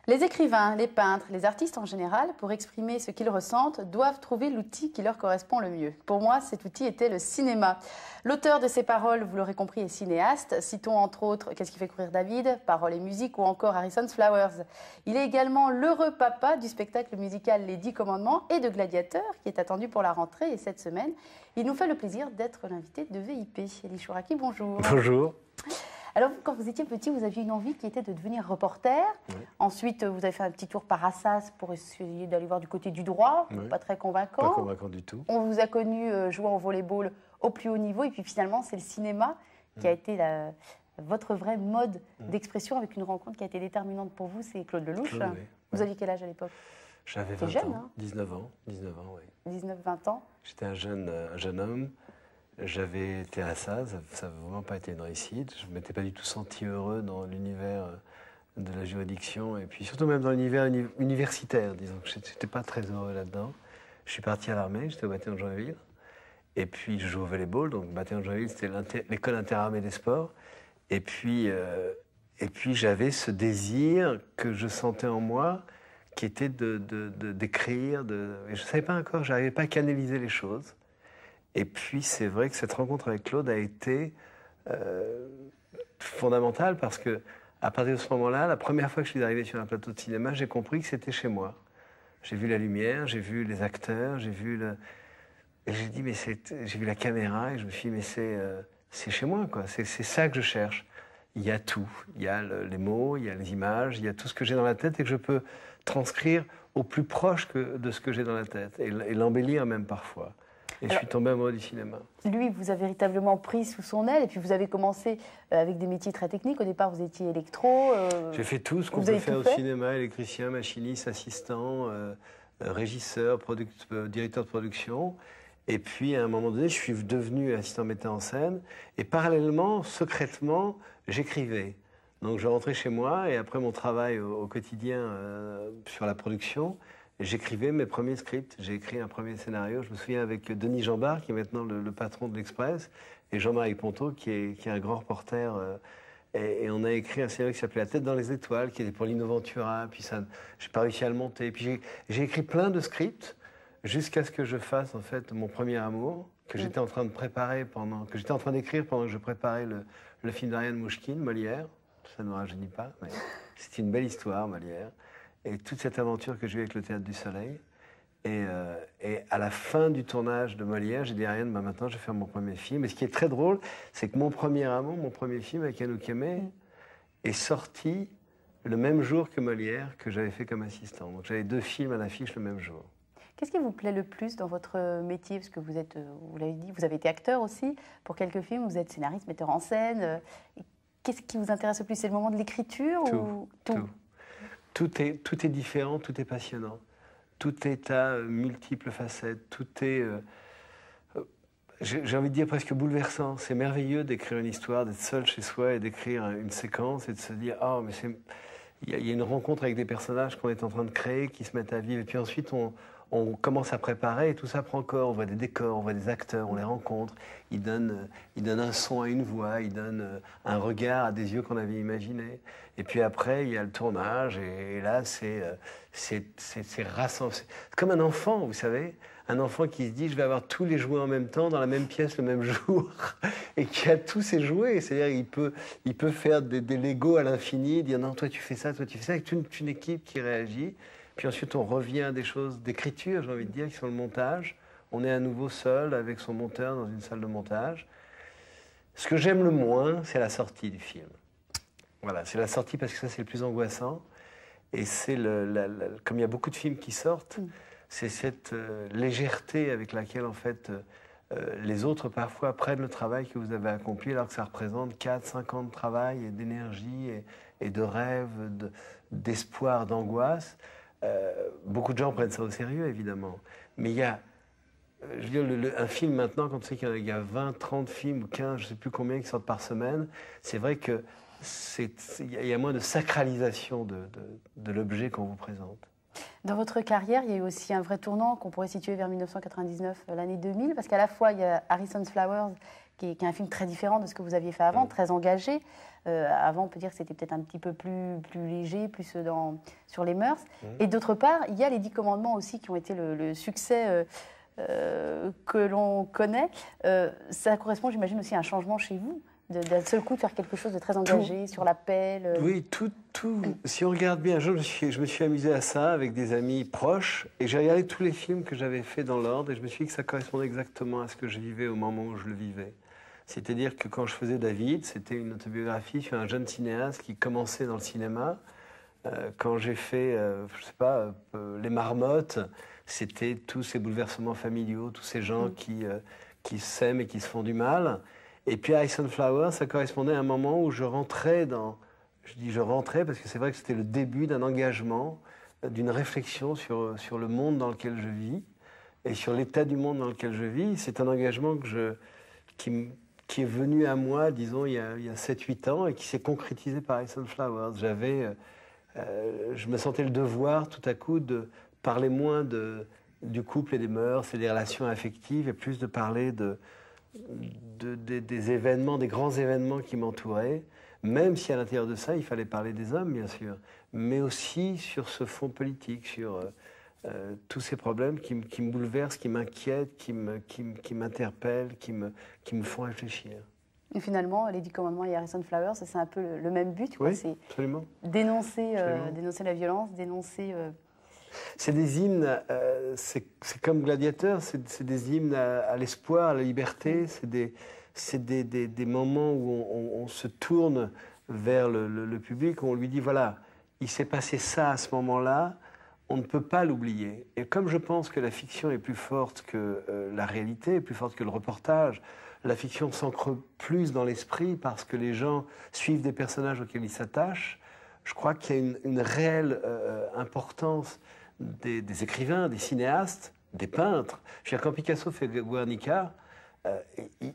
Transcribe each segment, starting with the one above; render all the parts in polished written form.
Les écrivains, les peintres, les artistes en général, pour exprimer ce qu'ils ressentent, doivent trouver l'outil qui leur correspond le mieux. Pour moi, cet outil était le cinéma. L'auteur de ces paroles, vous l'aurez compris, est cinéaste. Citons entre autres Qu'est-ce qui fait courir David, Paroles et musique ou encore Harrison's Flowers. Il est également l'heureux papa du spectacle musical Les 10 Commandements et de Gladiateur, qui est attendu pour la rentrée. Et cette semaine, il nous fait le plaisir d'être l'invité de VIP. Elie Chouraki, bonjour. Bonjour. Alors, quand vous étiez petit, vous aviez une envie qui était de devenir reporter. Oui. Ensuite, vous avez fait un petit tour par Assas pour essayer d'aller voir du côté du droit. Oui. Pas très convaincant. Pas convaincant du tout. On vous a connu jouant au volleyball au plus haut niveau. Et puis finalement, c'est le cinéma qui a été votre vrai mode d'expression avec une rencontre qui a été déterminante pour vous. C'est Claude Lelouch. Claude, oui. Vous aviez quel âge à l'époque? J'avais 20 jeune, ans. Hein 19 ans, oui. 19-20 ans. J'étais un jeune homme. J'avais été à ça n'a vraiment pas été une réussite. Je ne m'étais pas du tout senti heureux dans l'univers de la juridiction et puis surtout même dans l'univers universitaire, disons. Je n'étais pas très heureux là-dedans. Je suis parti à l'armée, j'étais au bataillon de Joinville. Et puis je joue au volleyball, donc le bataillon de Joinville, c'était l'école interarmée des sports. Et puis j'avais ce désir que je sentais en moi, qui était d'écrire. Et je ne savais pas encore, je n'arrivais pas à canaliser les choses. Et puis, c'est vrai que cette rencontre avec Claude a été fondamentale parce que, à partir de ce moment-là, la première fois que je suis arrivé sur un plateau de cinéma, j'ai compris que c'était chez moi. J'ai vu la lumière, j'ai vu les acteurs, j'ai vu et j'ai dit, mais j'ai vu la caméra et je me suis dit, mais c'est chez moi, quoi. C'est ça que je cherche. Il y a tout. Il y a les mots, il y a les images, il y a tout ce que j'ai dans la tête et que je peux transcrire au plus proche de ce que j'ai dans la tête et l'embellir même parfois. Et je suis tombé amoureux du cinéma. Lui, vous a véritablement pris sous son aile et puis vous avez commencé avec des métiers très techniques. Au départ, vous étiez électro. J'ai fait tout ce qu'on peut faire au cinéma, électricien, machiniste, assistant, régisseur, directeur de production. Et puis, à un moment donné, je suis devenu assistant metteur en scène. Et parallèlement, secrètement, j'écrivais. Donc, je rentrais chez moi et après mon travail au quotidien sur la production, j'écrivais mes premiers scripts, j'ai écrit un premier scénario, je me souviens avec Denis Jambard, qui est maintenant le patron de l'Express, et Jean-Marie Ponto, qui est un grand reporter. Et on a écrit un scénario qui s'appelait La tête dans les étoiles, qui était pour Lino Ventura, puis ça, j'ai pas réussi à le monter. Puis j'ai écrit plein de scripts, jusqu'à ce que je fasse en fait Mon premier amour, que j'étais en train de préparer que j'étais en train d'écrire pendant que je préparais le film d'Ariane Mouchkine, Molière. Ça ne me rajeunit pas, mais c'est une belle histoire, Molière. Et toute cette aventure que j'ai eue avec le Théâtre du Soleil. Et à la fin du tournage de Molière, j'ai dit à Ariane, maintenant je vais faire mon premier film. Et ce qui est très drôle, c'est que Mon premier amour, mon premier film avec Anouk Aimée, est sorti le même jour que Molière, que j'avais fait comme assistant. Donc j'avais 2 films à l'affiche le même jour. Qu'est-ce qui vous plaît le plus dans votre métier? Parce que vous êtes, vous l'avez dit, vous avez été acteur aussi pour quelques films, vous êtes scénariste, metteur en scène. Qu'est-ce qui vous intéresse le plus? C'est le moment de l'écriture ou tout? Tout est différent, tout est passionnant. Tout est à multiples facettes, tout est, j'ai envie de dire, presque bouleversant. C'est merveilleux d'écrire une histoire, d'être seul chez soi et d'écrire une séquence et de se dire « Ah, mais il y a une rencontre avec des personnages qu'on est en train de créer, qui se mettent à vivre. » Et puis ensuite, on commence à préparer et tout ça prend corps. On voit des décors, on voit des acteurs, on les rencontre. Ils donnent un son à une voix, ils donnent un regard à des yeux qu'on avait imaginés. Et puis après, il y a le tournage et là, c'est rassemblant. C'est comme un enfant, vous savez. Un enfant qui se dit, je vais avoir tous les jouets en même temps, dans la même pièce le même jour, et qui a tous ses jouets. C'est-à-dire il peut faire des Legos à l'infini, dire non, toi tu fais ça, toi tu fais ça, avec toute une équipe qui réagit. Puis ensuite, on revient à des choses d'écriture, j'ai envie de dire, qui sont le montage. On est à nouveau seul avec son monteur dans une salle de montage. Ce que j'aime le moins, c'est la sortie du film. Voilà, c'est la sortie parce que ça, c'est le plus angoissant. Et c'est comme il y a beaucoup de films qui sortent, c'est cette légèreté avec laquelle, en fait, les autres, parfois, prennent le travail que vous avez accompli, alors que ça représente 4-5 ans de travail et d'énergie et de rêve, d'espoir, d'angoisse. Beaucoup de gens prennent ça au sérieux, évidemment. Mais il y a, je veux dire, un film maintenant, quand on sait qu'il y a 20, 30 films ou 15, je ne sais plus combien qui sortent par semaine, c'est vrai que il y a moins de sacralisation de l'objet qu'on vous présente. Dans votre carrière, il y a eu aussi un vrai tournant qu'on pourrait situer vers 1999, l'année 2000, parce qu'à la fois, il y a Harrison's Flowers qui est un film très différent de ce que vous aviez fait avant, très engagé. Avant, on peut dire que c'était peut-être un petit peu plus léger, plus sur les mœurs. Et d'autre part, il y a les 10 commandements aussi qui ont été le succès que l'on connaît. Ça correspond, j'imagine, aussi à un changement chez vous, d'un seul coup de faire quelque chose de très engagé sur l'appel. Oui, tout. Si on regarde bien, je me suis amusé à ça avec des amis proches et j'ai regardé tous les films que j'avais faits dans l'ordre et je me suis dit que ça correspondait exactement à ce que je vivais au moment où je le vivais. C'est-à-dire que quand je faisais David, c'était une autobiographie sur un jeune cinéaste qui commençait dans le cinéma. Quand j'ai fait, je sais pas, Les Marmottes, c'était tous ces bouleversements familiaux, tous ces gens qui s'aiment et qui se font du mal. Et puis Ice and Flower, ça correspondait à un moment où je rentrais dans... Je dis je rentrais parce que c'est vrai que c'était le début d'un engagement, d'une réflexion sur le monde dans lequel je vis et sur l'état du monde dans lequel je vis. C'est un engagement qui est venu à moi, disons, il y a 7-8 ans et qui s'est concrétisé par Ice and Flowers. Je me sentais le devoir tout à coup de parler moins du couple et des mœurs et des relations affectives et plus de parler des événements, des grands événements qui m'entouraient, même si à l'intérieur de ça, il fallait parler des hommes, bien sûr, mais aussi sur ce fond politique, sur tous ces problèmes qui me bouleversent, qui m'inquiètent, qui m'interpellent, qui me font réfléchir. Et finalement, les 10 commandements et Harrison Flowers, c'est un peu le même but, quoi. Oui, c'est absolument. Dénoncer la violence, dénoncer... C'est des hymnes, c'est comme Gladiateur, c'est des hymnes à l'espoir, à la liberté, c'est des moments où on se tourne vers le public, où on lui dit, voilà, il s'est passé ça à ce moment-là, on ne peut pas l'oublier. Et comme je pense que la fiction est plus forte que la réalité, plus forte que le reportage, la fiction s'ancre plus dans l'esprit parce que les gens suivent des personnages auxquels ils s'attachent, je crois qu'il y a une réelle importance des écrivains, des cinéastes, des peintres. Je veux dire, quand Picasso fait Guernica,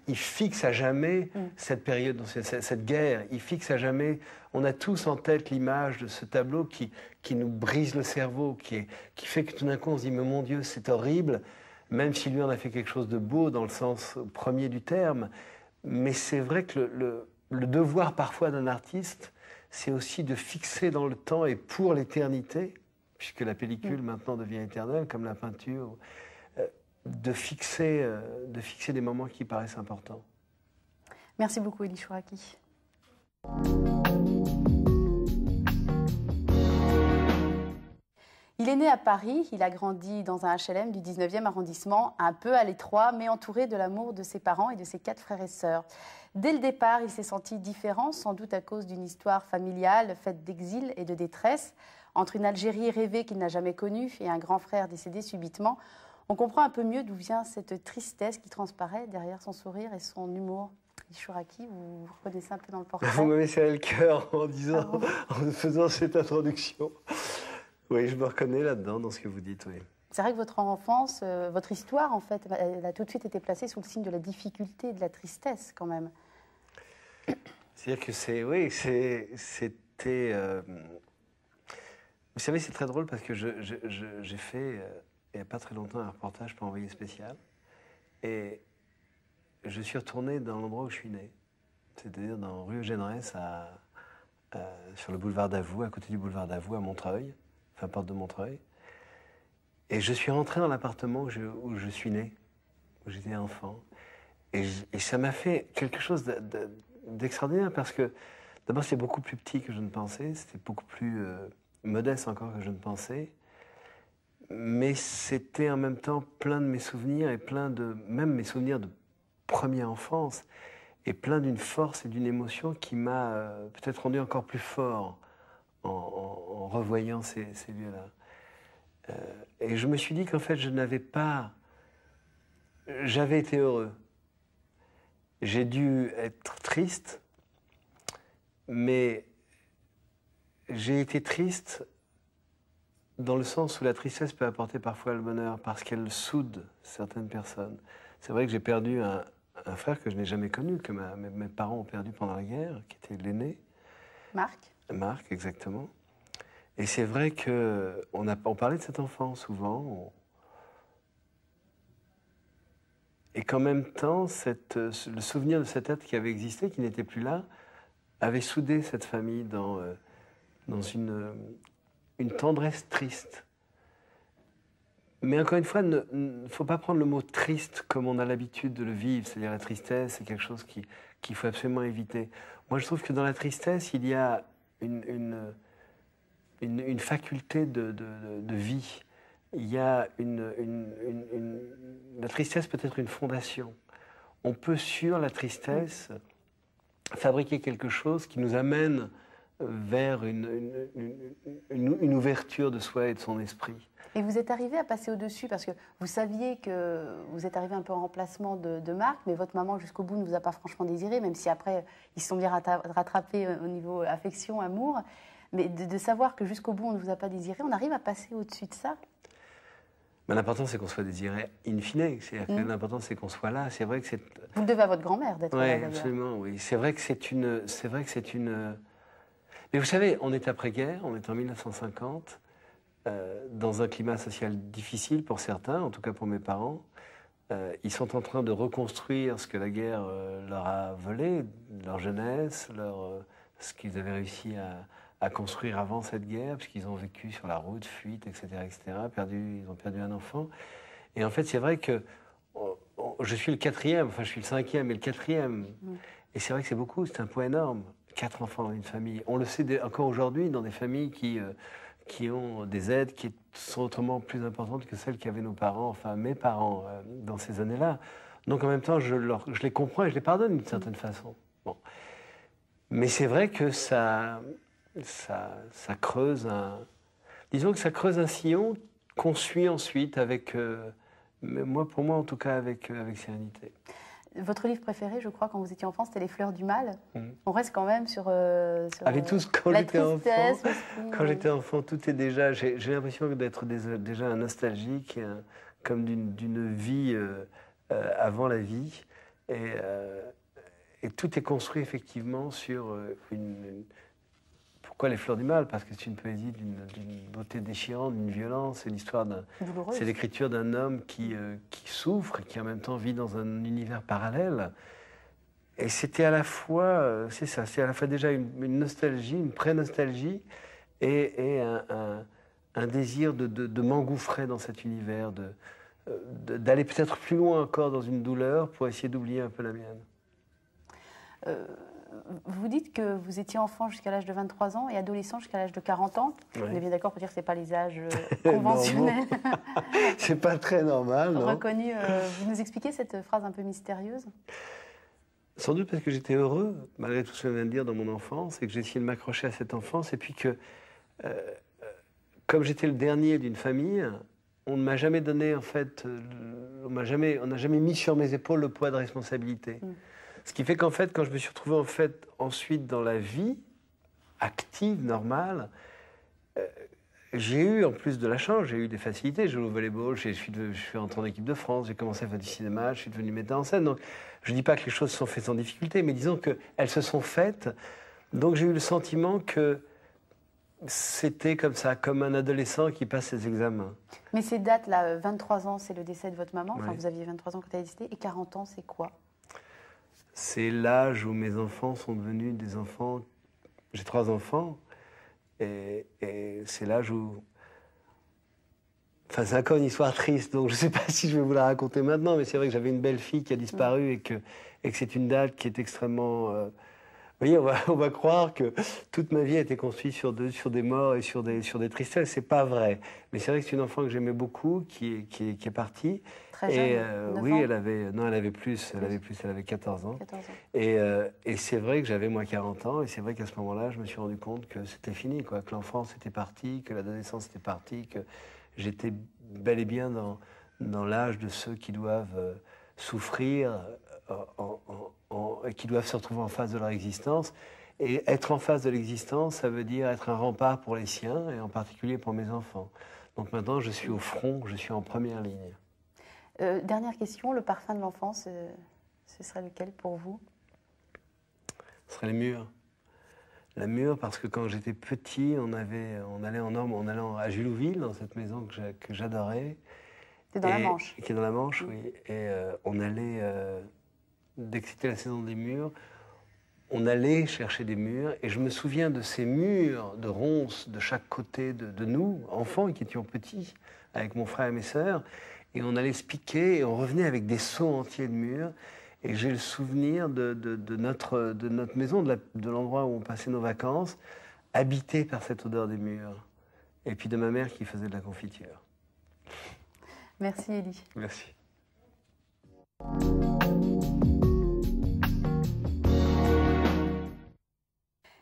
il fixe à jamais cette période, cette guerre. Il fixe à jamais. On a tous en tête l'image de ce tableau qui nous brise le cerveau, qui fait que tout d'un coup on se dit mais mon Dieu, c'est horrible, même si lui en a fait quelque chose de beau dans le sens premier du terme. Mais c'est vrai que le devoir parfois d'un artiste, c'est aussi de fixer dans le temps et pour l'éternité, puisque la pellicule maintenant devient éternelle, comme la peinture, de fixer des moments qui paraissent importants. Merci beaucoup, Elie Chouraki. Il est né à Paris, il a grandi dans un HLM du 19e arrondissement, un peu à l'étroit, mais entouré de l'amour de ses parents et de ses 4 frères et sœurs. Dès le départ, il s'est senti différent, sans doute à cause d'une histoire familiale faite d'exil et de détresse. Entre une Algérie rêvée qu'il n'a jamais connue et un grand frère décédé subitement, on comprend un peu mieux d'où vient cette tristesse qui transparaît derrière son sourire et son humour. Elie Chouraki, vous vous reconnaissez un peu dans le portrait? Vous m'avez serré le cœur en disant, en faisant cette introduction. Oui, je me reconnais là-dedans, dans ce que vous dites, oui. C'est vrai que votre enfance, votre histoire, en fait, elle a tout de suite été placée sous le signe de la difficulté et de la tristesse, quand même. C'est-à-dire que c'était... Vous savez, c'est très drôle parce que j'ai fait, il n'y a pas très longtemps, un reportage pour Envoyé spécial. Et je suis retourné dans l'endroit où je suis né. C'est-à-dire dans rue Eugène-Reyss, sur le boulevard Davout, à côté du boulevard Davout, à Montreuil, enfin, porte de Montreuil. Et je suis rentré dans l'appartement où je suis né, où j'étais enfant. Et ça m'a fait quelque chose d'extraordinaire parce que, d'abord, c'était beaucoup plus petit que je ne pensais, c'était beaucoup plus modeste encore que je ne pensais. Mais c'était en même temps plein de mes souvenirs et même mes souvenirs de première enfance, et plein d'une force et d'une émotion qui m'a peut-être rendu encore plus fort en revoyant ces lieux-là. Et je me suis dit qu'en fait, j'avais été heureux. J'ai dû être triste, mais j'ai été triste dans le sens où la tristesse peut apporter parfois le bonheur, parce qu'elle soude certaines personnes. C'est vrai que j'ai perdu un frère que je n'ai jamais connu, que mes parents ont perdu pendant la guerre, qui était l'aîné. Marc. Marc, exactement. Et c'est vrai qu'on parlait de cet enfant souvent. et qu'en même temps, le souvenir de cet être qui avait existé, qui n'était plus là, avait soudé cette famille dans une tendresse triste. Mais encore une fois, il ne faut pas prendre le mot triste comme on a l'habitude de le vivre, c'est-à-dire la tristesse, c'est quelque chose qu'il faut absolument éviter. Moi, je trouve que dans la tristesse, il y a une faculté de vie. Il y a la tristesse peut être une fondation. On peut, sur la tristesse, fabriquer quelque chose qui nous amène vers une ouverture de soi et de son esprit. Et vous êtes arrivé à passer au-dessus, parce que vous saviez que vous êtes arrivé un peu en remplacement de Marc, mais votre maman, jusqu'au bout, ne vous a pas franchement désiré, même si après, ils se sont bien rattrapés au niveau affection, amour. Mais de savoir que jusqu'au bout, on ne vous a pas désiré, on arrive à passer au-dessus de ça? Mais l'important, c'est qu'on soit désiré in fine. C'est-à-dire que l'important, c'est qu'on soit là. C'est vrai que c'est... Vous le devez à votre grand-mère d'être là, Oui, d'ailleurs. absolument, oui. C'est vrai que c'est une... Mais vous savez, on est après-guerre, on est en 1950, dans un climat social difficile pour certains, en tout cas pour mes parents. Ils sont en train de reconstruire ce que la guerre leur a volé, leur jeunesse, ce qu'ils avaient réussi à construire avant cette guerre, puisqu'ils ont vécu sur la route, fuite, etc., etc. Ils ont perdu un enfant. Et en fait, c'est vrai que je suis le quatrième, enfin je suis le cinquième et le quatrième. Et c'est vrai que c'est beaucoup, c'est un poids énorme. 4 enfants dans une famille. On le sait encore aujourd'hui dans des familles qui ont des aides qui sont autrement plus importantes que celles qu'avaient nos parents, enfin mes parents, dans ces années-là. Donc en même temps, je les comprends et je les pardonne d'une certaine façon. Bon. Mais c'est vrai que ça creuse disons que ça creuse un sillon qu'on suit ensuite avec, pour moi en tout cas, avec sérénité. Votre livre préféré, je crois, quand vous étiez enfant, c'était Les Fleurs du Mal. On reste quand même sur Avec tout ce quand la j'étais enfant, tristesse aussi. Quand j'étais enfant, tout est déjà... J'ai l'impression d'être déjà un nostalgique, comme d'une vie avant la vie. Et tout est construit effectivement sur Pourquoi Les Fleurs du Mal? Parce que c'est une poésie d'une beauté déchirante, d'une violence. C'est l'histoire c'est l'écriture d'un homme qui souffre, qui en même temps vit dans un univers parallèle. Et c'était à la fois, c'est ça, c'est à la fois déjà une nostalgie, une pré-nostalgie, et un désir de m'engouffrer dans cet univers, d'aller peut-être plus loin encore dans une douleur pour essayer d'oublier un peu la mienne. Vous dites que vous étiez enfant jusqu'à l'âge de 23 ans et adolescent jusqu'à l'âge de 40 ans. Oui. On est bien d'accord pour dire que ce n'est pas les âges conventionnels. C'est pas très normal, non? Reconnu. Vous nous expliquez cette phrase un peu mystérieuse? Sans doute parce que j'étais heureux, malgré tout ce que je viens de dire dans mon enfance, et que j'ai essayé de m'accrocher à cette enfance, et puis que, comme j'étais le dernier d'une famille, on ne m'a jamais donné, en fait, on n'a jamais mis sur mes épaules le poids de responsabilité. Ce qui fait qu'en fait, quand je me suis retrouvé en fait, ensuite dans la vie active, normale, j'ai eu, en plus de la chance, j'ai eu des facilités. J'ai joué au volleyball, je suis rentré en équipe de France, j'ai commencé à faire du cinéma, je suis devenu metteur en scène. Donc, je ne dis pas que les choses se sont faites sans difficulté, mais disons qu'elles se sont faites. Donc, j'ai eu le sentiment que c'était comme ça, comme un adolescent qui passe ses examens. Mais ces dates-là, 23 ans, c'est le décès de votre maman. Enfin, ouais. Vous aviez 23 ans quand elle a décédé. Et 40 ans, c'est quoi? C'est l'âge où mes enfants sont devenus des enfants. J'ai 3 enfants. Et c'est l'âge où... Enfin, c'est encore une histoire triste, donc je ne sais pas si je vais vous la raconter maintenant, mais c'est vrai que j'avais une belle fille qui a disparu et que c'est une date qui est extrêmement... Vous voyez, on va croire que toute ma vie a été construite sur des morts et sur des tristesses. C'est pas vrai. Mais c'est vrai que c'est une enfant que j'aimais beaucoup, qui est partie. Très jeune, oui, elle avait plus. Elle avait 14 ans. 14 ans. Et c'est vrai que j'avais, moi, 40 ans. Et c'est vrai qu'à ce moment-là, je me suis rendu compte que c'était fini, quoi. Que l'enfance était partie, que l'adolescence était partie, que j'étais bel et bien dans l'âge de ceux qui doivent souffrir et qui doivent se retrouver en face de leur existence. Et être en face de l'existence, ça veut dire être un rempart pour les siens, et en particulier pour mes enfants. Donc maintenant, je suis au front, je suis en première ligne. Dernière question, le parfum de l'enfance, ce serait lequel pour vous? Ce serait les murs. La mûre, parce que quand j'étais petit, on allait à Jullouville, dans cette maison que j'adorais. C'est dans la Manche. Qui est dans la Manche, oui. Et on allait, dès que c'était la saison des mûres, on allait chercher des mûres. Et je me souviens de ces mûres de ronces de chaque côté de nous, enfants qui étions petits, avec mon frère et mes sœurs. Et on allait se piquer et on revenait avec des seaux entiers de mûres. Et j'ai le souvenir de notre maison, de l'endroit où on passait nos vacances, habité par cette odeur des mûres. Et puis de ma mère qui faisait de la confiture. Merci Élie. Merci.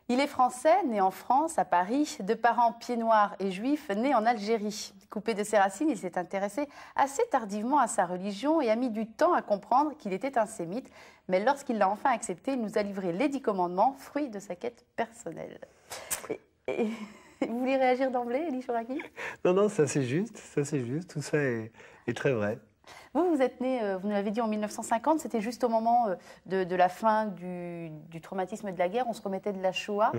Il est français, né en France, à Paris, de parents pieds noirs et juifs, né en Algérie. Coupé de ses racines, il s'est intéressé assez tardivement à sa religion et a mis du temps à comprendre qu'il était un sémite. Mais lorsqu'il l'a enfin accepté, il nous a livré les 10 commandements, fruit de sa quête personnelle. Vous voulez réagir d'emblée, Élie Chouraqui? Non, ça c'est juste, tout ça est très vrai. Vous êtes né, vous nous l'avez dit, en 1950, c'était juste au moment de la fin du traumatisme de la guerre, on se remettait de la Shoah.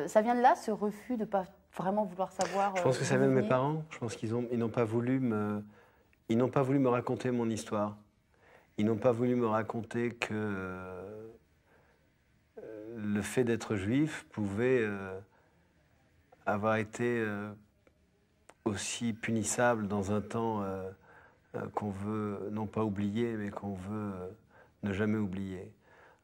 Ça vient de là, ce refus de ne pas vraiment vouloir savoir? Je pense que ça vient de mes parents. Je pense qu'ils n'ont pas voulu me raconter mon histoire. Ils n'ont pas voulu me raconter que le fait d'être juif pouvait avoir été aussi punissable dans un temps qu'on veut non pas oublier, mais qu'on veut ne jamais oublier.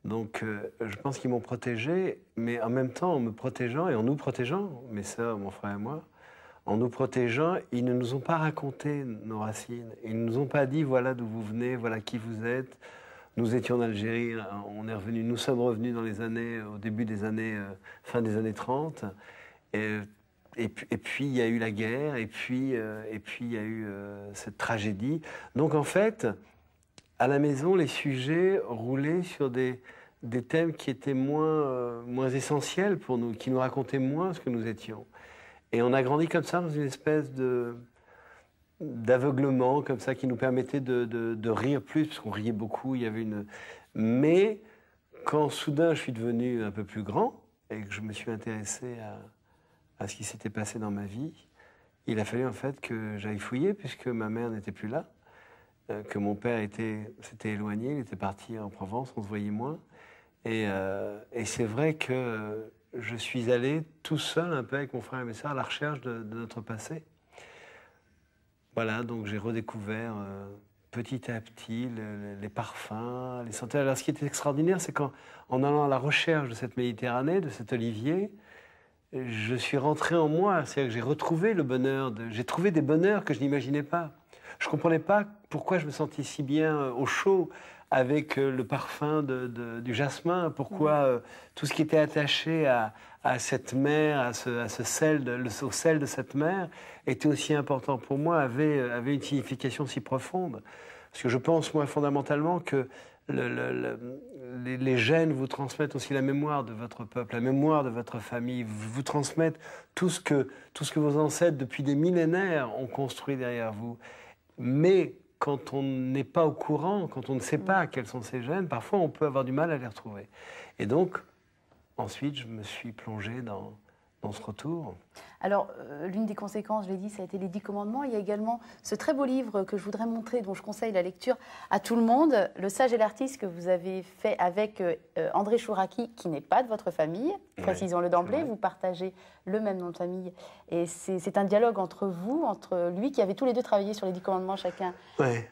Donc je pense qu'ils m'ont protégé, mais en même temps, en me protégeant et en nous protégeant, mes sœurs, mon frère et moi, en nous protégeant, ils ne nous ont pas raconté nos racines. Ils ne nous ont pas dit voilà d'où vous venez, voilà qui vous êtes. Nous étions en Algérie, nous sommes revenus dans les années, au début des années, fin des années 30. Et puis, il y a eu la guerre, et puis il y a eu cette tragédie. Donc, en fait, à la maison, les sujets roulaient sur des thèmes qui étaient moins essentiels pour nous, qui nous racontaient moins ce que nous étions. Et on a grandi comme ça, dans une espèce d'aveuglement, comme ça, qui nous permettait de rire plus, parce qu'on riait beaucoup, il y avait une... Mais, quand soudain, je suis devenu un peu plus grand, et que je me suis intéressé à ce qui s'était passé dans ma vie, il a fallu en fait que j'aille fouiller, puisque ma mère n'était plus là, que mon père s'était éloigné, il était parti en Provence, on se voyait moins. Et c'est vrai que je suis allé tout seul, un peu avec mon frère et mes sœurs, à la recherche de notre passé. Voilà, donc j'ai redécouvert petit à petit les parfums, les senteurs. Alors ce qui était extraordinaire, c'est qu'en allant à la recherche de cette Méditerranée, de cet olivier, je suis rentré en moi, c'est-à-dire que j'ai retrouvé le bonheur, j'ai trouvé des bonheurs que je n'imaginais pas. Je ne comprenais pas pourquoi je me sentais si bien au chaud avec le parfum du jasmin, pourquoi tout ce qui était attaché à cette mer, à ce sel, au sel de cette mer, était aussi important pour moi, avait une signification si profonde. Parce que je pense, moi, fondamentalement, que les gènes vous transmettent aussi la mémoire de votre peuple, la mémoire de votre famille, vous transmettent tout ce que vos ancêtres, depuis des millénaires, ont construit derrière vous. Mais quand on n'est pas au courant, quand on ne sait pas quels sont ces gènes, parfois on peut avoir du mal à les retrouver. Et donc, ensuite, je me suis plongé dans ce retour. Alors, l'une des conséquences, je l'ai dit, ça a été les 10 commandements. Il y a également ce très beau livre que je voudrais montrer, dont je conseille la lecture à tout le monde, Le Sage et l'Artiste, que vous avez fait avec André Chouraqui, qui n'est pas de votre famille, précisons-le d'emblée. Vous partagez le même nom de famille. Et c'est un dialogue entre vous, entre lui, qui avez tous les deux travaillé sur les 10 commandements, chacun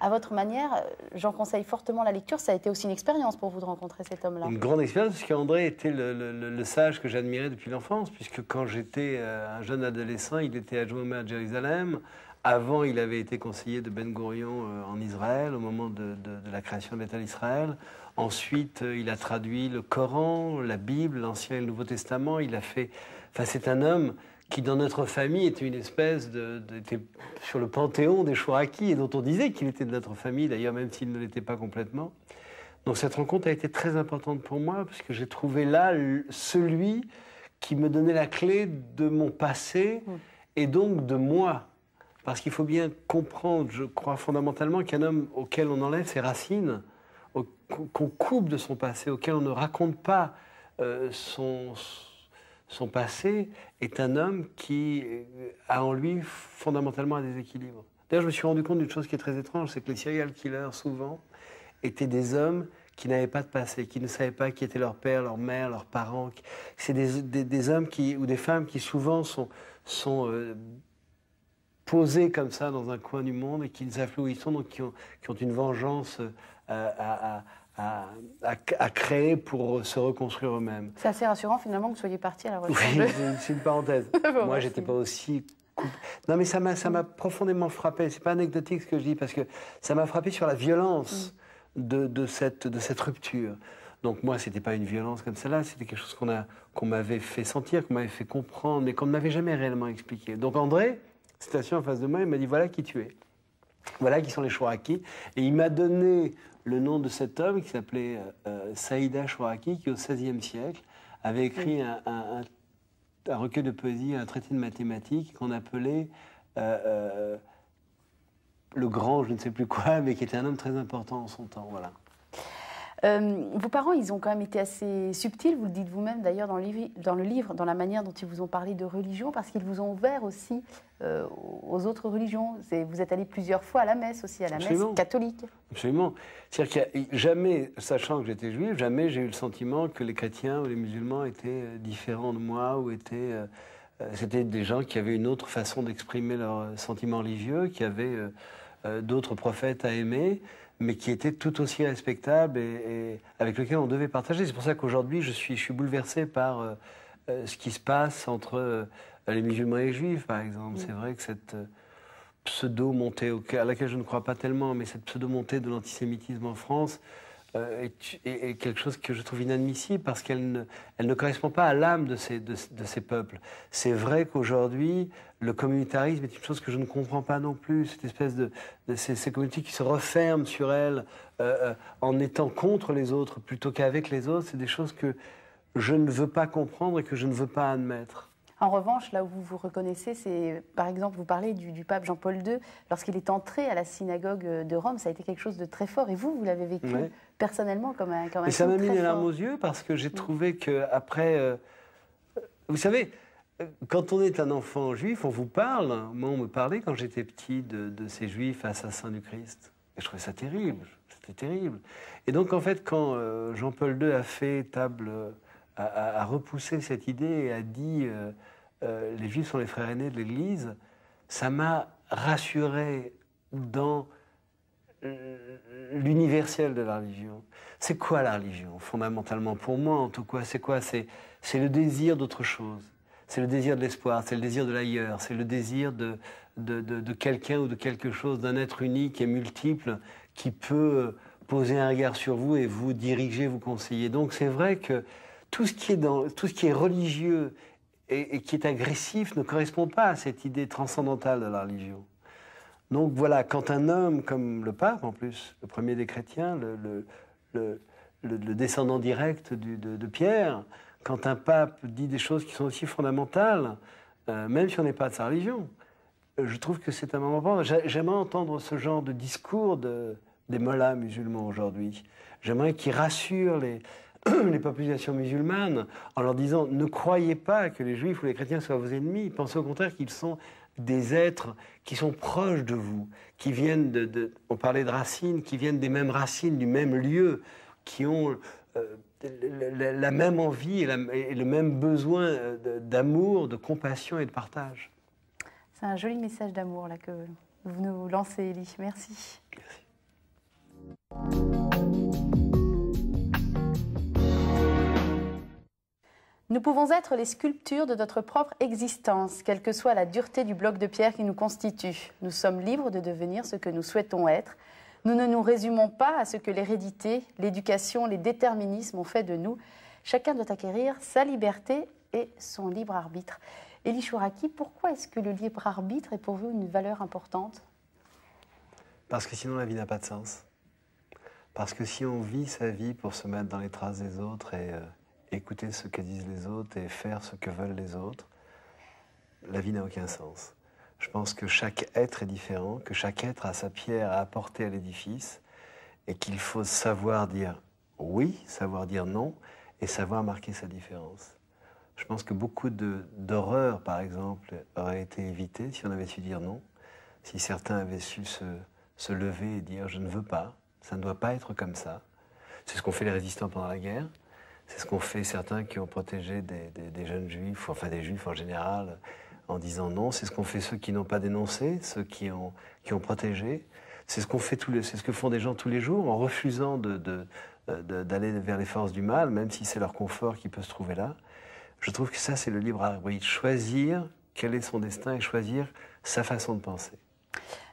à votre manière. J'en conseille fortement la lecture. Ça a été aussi une expérience pour vous de rencontrer cet homme-là. Une grande expérience, parce qu'André était le sage que j'admirais depuis l'enfance, puisque quand j'étais un jeune adolescent, il était adjoint au maire de Jérusalem. Avant, il avait été conseiller de Ben Gourion en Israël, au moment de la création de l'État d'Israël. Ensuite, il a traduit le Coran, la Bible, l'Ancien et le Nouveau Testament. Il a fait... Enfin, c'est un homme qui, dans notre famille, était une espèce était sur le panthéon des Chouraqui, et dont on disait qu'il était de notre famille, d'ailleurs, même s'il ne l'était pas complètement. Donc cette rencontre a été très importante pour moi, parce que j'ai trouvé là celui qui me donnait la clé de mon passé et donc de moi. Parce qu'il faut bien comprendre, je crois fondamentalement, qu'un homme auquel on enlève ses racines, qu'on coupe de son passé, auquel on ne raconte pas son passé, est un homme qui a en lui fondamentalement un déséquilibre. D'ailleurs, je me suis rendu compte d'une chose qui est très étrange, c'est que les serial killers, souvent, étaient des hommes qui n'avaient pas de passé, qui ne savaient pas qui était leur père, leur mère, leurs parents. C'est des hommes ou des femmes qui, souvent, sont posés comme ça dans un coin du monde et qui ne savent plus où ils sont, donc qui ont une vengeance à créer pour se reconstruire eux-mêmes. C'est assez rassurant finalement que vous soyez parti à la recherche. Oui, c'est une parenthèse. Moi, j'étais pas aussi... Non, mais ça m'a profondément frappé. C'est pas anecdotique ce que je dis, parce que ça m'a frappé sur la violence de cette rupture. Donc moi, c'était pas une violence comme celle-là, c'était quelque chose qu'on m'avait fait sentir, qu'on m'avait fait comprendre, mais qu'on ne m'avait jamais réellement expliqué. Donc André, c'était assis en face de moi, il m'a dit, voilà qui tu es. Voilà qui sont les Chouraqis. Et il m'a donné le nom de cet homme qui s'appelait Saïda Chouraqi, qui au XVIe siècle avait écrit un recueil de poésie, un traité de mathématiques qu'on appelait le grand, je ne sais plus quoi, mais qui était un homme très important en son temps. Voilà. Vos parents, ils ont quand même été assez subtils, vous le dites vous-même d'ailleurs dans le livre, dans la manière dont ils vous ont parlé de religion, parce qu'ils vous ont ouvert aussi aux autres religions. Vous êtes allé plusieurs fois à la messe aussi, à la Absolument. messe catholique. Absolument. C'est-à-dire qu'il n'y a jamais, sachant que j'étais juif, jamais j'ai eu le sentiment que les chrétiens ou les musulmans étaient différents de moi, ou c'était des gens qui avaient une autre façon d'exprimer leurs sentiments religieux, qui avaient d'autres prophètes à aimer, mais qui étaient tout aussi respectables et avec lesquels on devait partager. C'est pour ça qu'aujourd'hui, je suis bouleversé par ce qui se passe entre les musulmans et les juifs, par exemple. C'est vrai que cette pseudo-montée, à laquelle je ne crois pas tellement, mais cette pseudo-montée de l'antisémitisme en France est quelque chose que je trouve inadmissible, parce qu'elle ne correspond pas à l'âme de ces peuples. C'est vrai qu'aujourd'hui, le communautarisme est une chose que je ne comprends pas non plus, cette espèce de ces communautés qui se referment sur elles en étant contre les autres plutôt qu'avec les autres. C'est des choses que je ne veux pas comprendre et que je ne veux pas admettre. En revanche, là où vous vous reconnaissez, c'est, par exemple, vous parlez du pape Jean-Paul II. Lorsqu'il est entré à la synagogue de Rome, ça a été quelque chose de très fort. Et vous l'avez vécu personnellement comme un Et ça m'a mis les larmes aux yeux, parce que j'ai trouvé qu'après... vous savez, quand on est un enfant juif, on vous parle. Moi, on me parlait quand j'étais petit de ces juifs assassins du Christ. Et je trouvais ça terrible. C'était terrible. Et donc, en fait, quand Jean-Paul II a fait table... a repoussé cette idée et a dit les Juifs sont les frères aînés de l'Église, ça m'a rassuré dans l'universel de la religion. C'est quoi la religion, fondamentalement? Pour moi, en tout cas, c'est quoi? C'est le désir d'autre chose. C'est le désir de l'espoir, c'est le désir de l'ailleurs, c'est le désir de quelqu'un ou de quelque chose, d'un être unique et multiple qui peut poser un regard sur vous et vous diriger, vous conseiller. Donc c'est vrai que tout ce qui est religieux et qui est agressif ne correspond pas à cette idée transcendantale de la religion. Donc voilà, quand un homme comme le pape, en plus, le premier des chrétiens, le descendant direct de Pierre, quand un pape dit des choses qui sont aussi fondamentales, même si on n'est pas de sa religion, je trouve que c'est un moment important. J'aimerais entendre ce genre de discours des mollahs musulmans aujourd'hui. J'aimerais qu'ils rassurent les populations musulmanes en leur disant ne croyez pas que les juifs ou les chrétiens soient vos ennemis, pensez au contraire qu'ils sont des êtres qui sont proches de vous, qui viennent on parlait de racines, qui viennent des mêmes racines, du même lieu, qui ont la même envie et le même besoin d'amour, de compassion et de partage. C'est un joli message d'amour là que vous nous lancez, Élie. Merci. Merci. Nous pouvons être les sculptures de notre propre existence, quelle que soit la dureté du bloc de pierre qui nous constitue. Nous sommes libres de devenir ce que nous souhaitons être. Nous ne nous résumons pas à ce que l'hérédité, l'éducation, les déterminismes ont fait de nous. Chacun doit acquérir sa liberté et son libre arbitre. Élie Chouraqui, pourquoi est-ce que le libre arbitre est pour vous une valeur importante? Parce que sinon la vie n'a pas de sens. Parce que si on vit sa vie pour se mettre dans les traces des autres et écouter ce que disent les autres et faire ce que veulent les autres, la vie n'a aucun sens. Je pense que chaque être est différent, que chaque être a sa pierre à apporter à l'édifice et qu'il faut savoir dire oui, savoir dire non et savoir marquer sa différence. Je pense que beaucoup d'horreurs, par exemple, auraient été évitées si on avait su dire non, si certains avaient su se lever et dire « je ne veux pas, ça ne doit pas être comme ça ». C'est ce qu'ont fait les résistants pendant la guerre, c'est ce qu'ont fait certains qui ont protégé des jeunes juifs, enfin des juifs en général, en disant non. C'est ce qu'ont fait ceux qui n'ont pas dénoncé, ceux qui ont protégé. C'est ce c'est ce que font des gens tous les jours en refusant d'aller vers les forces du mal, même si c'est leur confort qui peut se trouver là. Je trouve que ça, c'est le libre arbitre. Choisir quel est son destin et choisir sa façon de penser.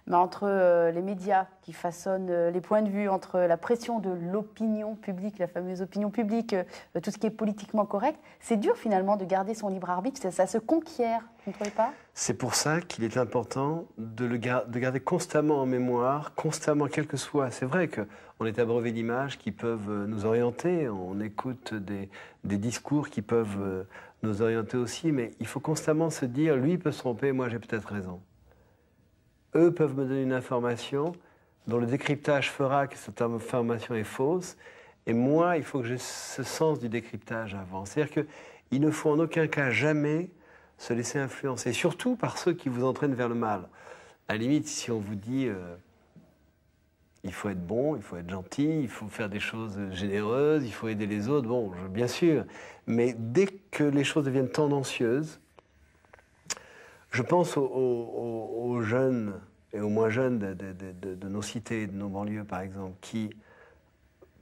Mais entre les médias qui façonnent les points de vue, entre la pression de l'opinion publique, la fameuse opinion publique, tout ce qui est politiquement correct, c'est dur finalement de garder son libre arbitre, ça se conquiert, vous ne trouvez pas? C'est pour ça qu'il est important de garder constamment en mémoire, constamment, quel que soit. C'est vrai qu'on est abreuvé d'images qui peuvent nous orienter, on écoute des discours qui peuvent nous orienter aussi, mais il faut constamment se dire, lui peut se tromper, moi j'ai peut-être raison. Eux peuvent me donner une information dont le décryptage fera que cette information est fausse. Et moi, il faut que j'ai ce sens du décryptage avant. C'est-à-dire qu'il ne faut en aucun cas jamais se laisser influencer, surtout par ceux qui vous entraînent vers le mal. À la limite, si on vous dit il faut être bon, il faut être gentil, il faut faire des choses généreuses, il faut aider les autres, bon, bien sûr. Mais dès que les choses deviennent tendancieuses, je pense aux jeunes et aux moins jeunes de nos cités, de nos banlieues par exemple, qui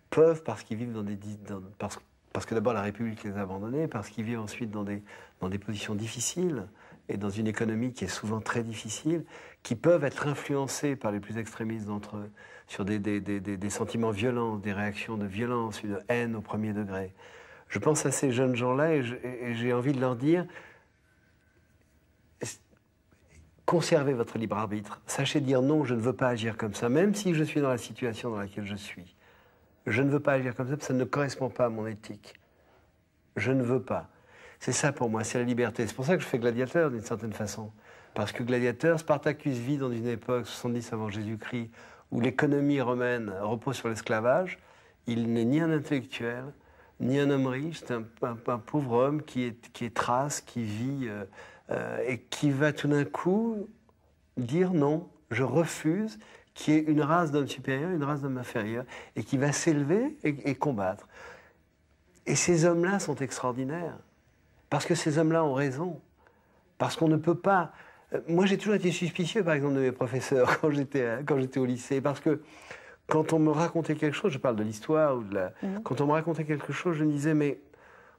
peuvent, parce qu'ils vivent parce que d'abord la République les a abandonnés, parce qu'ils vivent ensuite dans des positions difficiles et dans une économie qui est souvent très difficile, qui peuvent être influencés par les plus extrémistes d'entre eux sur des sentiments violents, des réactions de violence, une haine au premier degré. Je pense à ces jeunes gens-là et j'ai envie de leur dire: conservez votre libre arbitre. Sachez dire non, je ne veux pas agir comme ça, même si je suis dans la situation dans laquelle je suis. Je ne veux pas agir comme ça, parce que ça ne correspond pas à mon éthique. Je ne veux pas. C'est ça pour moi, c'est la liberté. C'est pour ça que je fais Gladiateur d'une certaine façon. Parce que Gladiateur, Spartacus vit dans une époque, 70 avant Jésus-Christ, où l'économie romaine repose sur l'esclavage. Il n'est ni un intellectuel, ni un homme riche, c'est un pauvre homme qui est thrace, qui vit... et qui va tout d'un coup dire non, je refuse qu'il y ait une race d'hommes supérieurs, une race d'hommes inférieurs, et qui va s'élever et combattre. Et ces hommes-là sont extraordinaires, parce que ces hommes-là ont raison, parce qu'on ne peut pas... Moi, j'ai toujours été suspicieux, par exemple, de mes professeurs quand j'étais au lycée, parce que quand on me racontait quelque chose, je parle de l'histoire, ou quand on me racontait quelque chose, je me disais, mais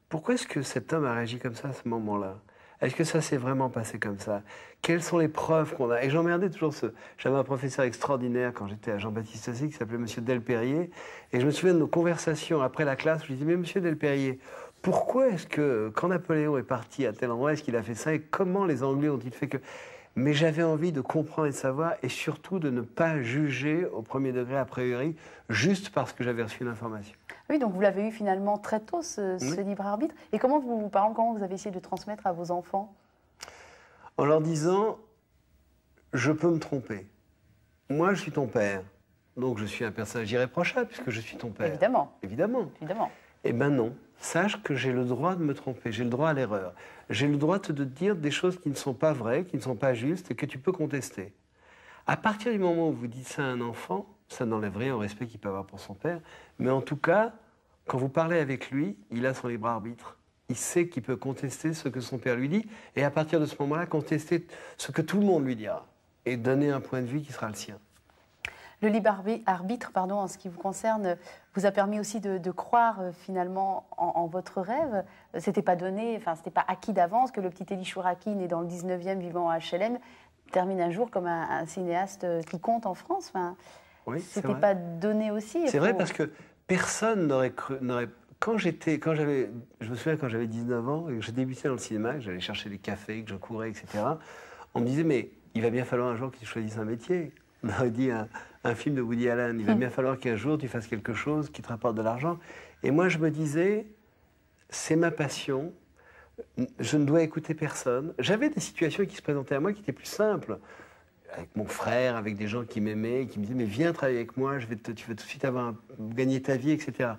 pourquoi est-ce que cet homme a réagi comme ça à ce moment-là ? Est-ce que ça s'est vraiment passé comme ça? Quelles sont les preuves qu'on a? Et j'emmerdais toujours J'avais un professeur extraordinaire quand j'étais à Jean-Baptiste Assy qui s'appelait Monsieur Delperrier. Et je me souviens de nos conversations après la classe où je disais: mais Monsieur Delperrier, pourquoi est-ce que, quand Napoléon est parti à tel endroit, est-ce qu'il a fait ça? Et comment les Anglais ont-ils fait que... Mais j'avais envie de comprendre et de savoir, et surtout de ne pas juger au premier degré a priori, juste parce que j'avais reçu l'information. Oui, donc vous l'avez eu finalement très tôt, ce libre arbitre. Et comment comment vous avez essayé de transmettre à vos enfants? En leur disant: je peux me tromper. Moi, je suis ton père. Donc je suis un personnage irréprochable puisque je suis ton père. Évidemment. Évidemment. Évidemment. Eh bien non. Sache que j'ai le droit de me tromper, j'ai le droit à l'erreur. J'ai le droit de te dire des choses qui ne sont pas vraies, qui ne sont pas justes et que tu peux contester. À partir du moment où vous dites ça à un enfant, ça n'enlève rien au respect qu'il peut avoir pour son père, mais en tout cas, quand vous parlez avec lui, il a son libre arbitre. Il sait qu'il peut contester ce que son père lui dit, et à partir de ce moment-là, contester ce que tout le monde lui dira, et donner un point de vue qui sera le sien. Le libre arbitre, en ce qui vous concerne, vous a permis aussi de croire finalement en votre rêve. C'était pas donné, c'était pas acquis d'avance que le petit Élie Chouraki, né dans le 19e, vivant à HLM, termine un jour comme un cinéaste qui compte en France. Oui, c'était pas donné aussi. C'est vrai parce que personne n'aurait cru... je me souviens quand j'avais 19 ans et que je débutais dans le cinéma, que j'allais chercher des cafés, que je courais, etc. On me disait: mais il va bien falloir un jour que tu choisisses un métier. On aurait dit un film de Woody Allen. Il va bien falloir qu'un jour tu fasses quelque chose qui te rapporte de l'argent. Et moi, je me disais, c'est ma passion. Je ne dois écouter personne. J'avais des situations qui se présentaient à moi qui étaient plus simples. Avec mon frère, avec des gens qui m'aimaient, qui me disaient: mais viens travailler avec moi, tu vas tout de suite gagner ta vie, etc.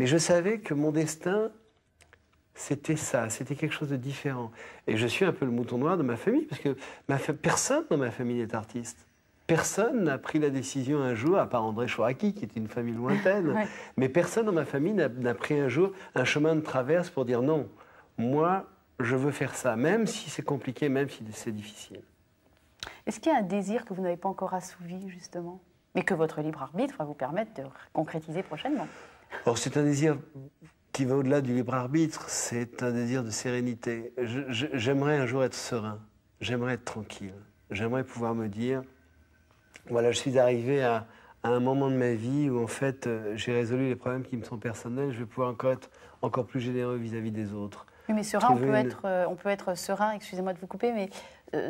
Mais je savais que mon destin, c'était ça, c'était quelque chose de différent. Et je suis un peu le mouton noir de ma famille, parce que personne dans ma famille n'est artiste. Personne n'a pris la décision un jour, à part André Chouraki, qui est une famille lointaine, Ouais. mais personne dans ma famille n'a pris un jour un chemin de traverse pour dire non, moi, je veux faire ça, même si c'est compliqué, même si c'est difficile. Est-ce qu'il y a un désir que vous n'avez pas encore assouvi, justement, mais que votre libre arbitre va vous permettre de concrétiser prochainement? Or, c'est un désir qui va au-delà du libre arbitre, c'est un désir de sérénité. J'aimerais un jour être serein, j'aimerais être tranquille, j'aimerais pouvoir me dire, voilà, je suis arrivé à un moment de ma vie où, en fait, j'ai résolu les problèmes qui me sont personnels, je vais pouvoir encore être encore plus généreux vis-à-vis des autres. Oui, mais serein, on peut être serein, excusez-moi de vous couper, mais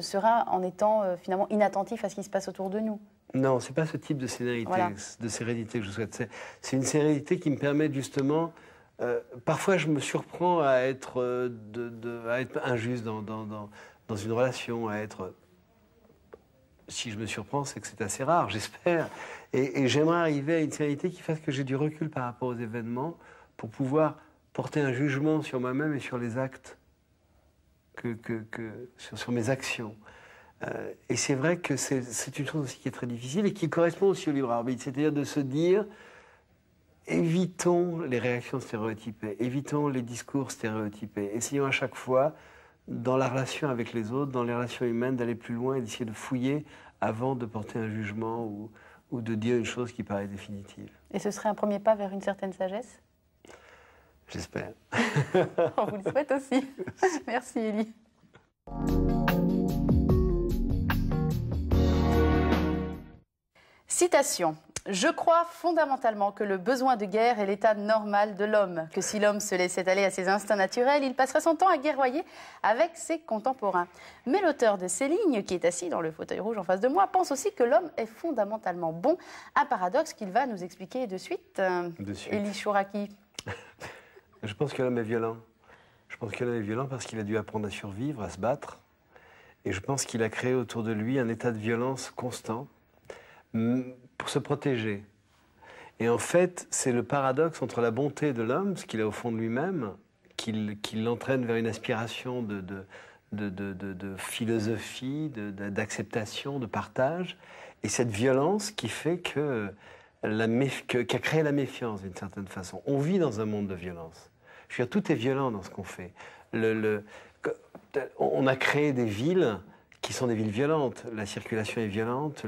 serein en étant finalement inattentif à ce qui se passe autour de nous. Non, c'est pas ce type de sérénité, Voilà. de sérénité que je souhaite. C'est une sérénité qui me permet justement... parfois, je me surprends à être, à être injuste dans une relation, à être... Si je me surprends, c'est que c'est assez rare, j'espère. Et j'aimerais arriver à une sérénité qui fasse que j'ai du recul par rapport aux événements pour pouvoir porter un jugement sur moi-même et sur les actes, sur mes actions. Et c'est vrai que c'est une chose aussi qui est très difficile et qui correspond aussi au libre arbitre, c'est-à-dire de se dire, évitons les réactions stéréotypées, évitons les discours stéréotypés, essayons à chaque fois, dans la relation avec les autres, dans les relations humaines, d'aller plus loin et d'essayer de fouiller avant de porter un jugement ou de dire une chose qui paraît définitive. Et ce serait un premier pas vers une certaine sagesse? J'espère. On vous le souhaite aussi. Merci, Élie. Citation. Je crois fondamentalement que le besoin de guerre est l'état normal de l'homme, que si l'homme se laissait aller à ses instincts naturels, il passerait son temps à guerroyer avec ses contemporains. Mais l'auteur de ces lignes, qui est assis dans le fauteuil rouge en face de moi, pense aussi que l'homme est fondamentalement bon, un paradoxe qu'il va nous expliquer de suite. Élie Chouraki. Je pense que l'homme est violent. Je pense que l'homme est violent parce qu'il a dû apprendre à survivre, à se battre. Et je pense qu'il a créé autour de lui un état de violence constant pour se protéger. Et en fait, c'est le paradoxe entre la bonté de l'homme, ce qu'il a au fond de lui-même, qui l'entraîne vers une aspiration de philosophie, d'acceptation, de partage, et cette violence qui fait qui a créé la méfiance d'une certaine façon. On vit dans un monde de violence. Je veux dire, tout est violent dans ce qu'on fait. On a créé des villes qui sont des villes violentes. La circulation est violente,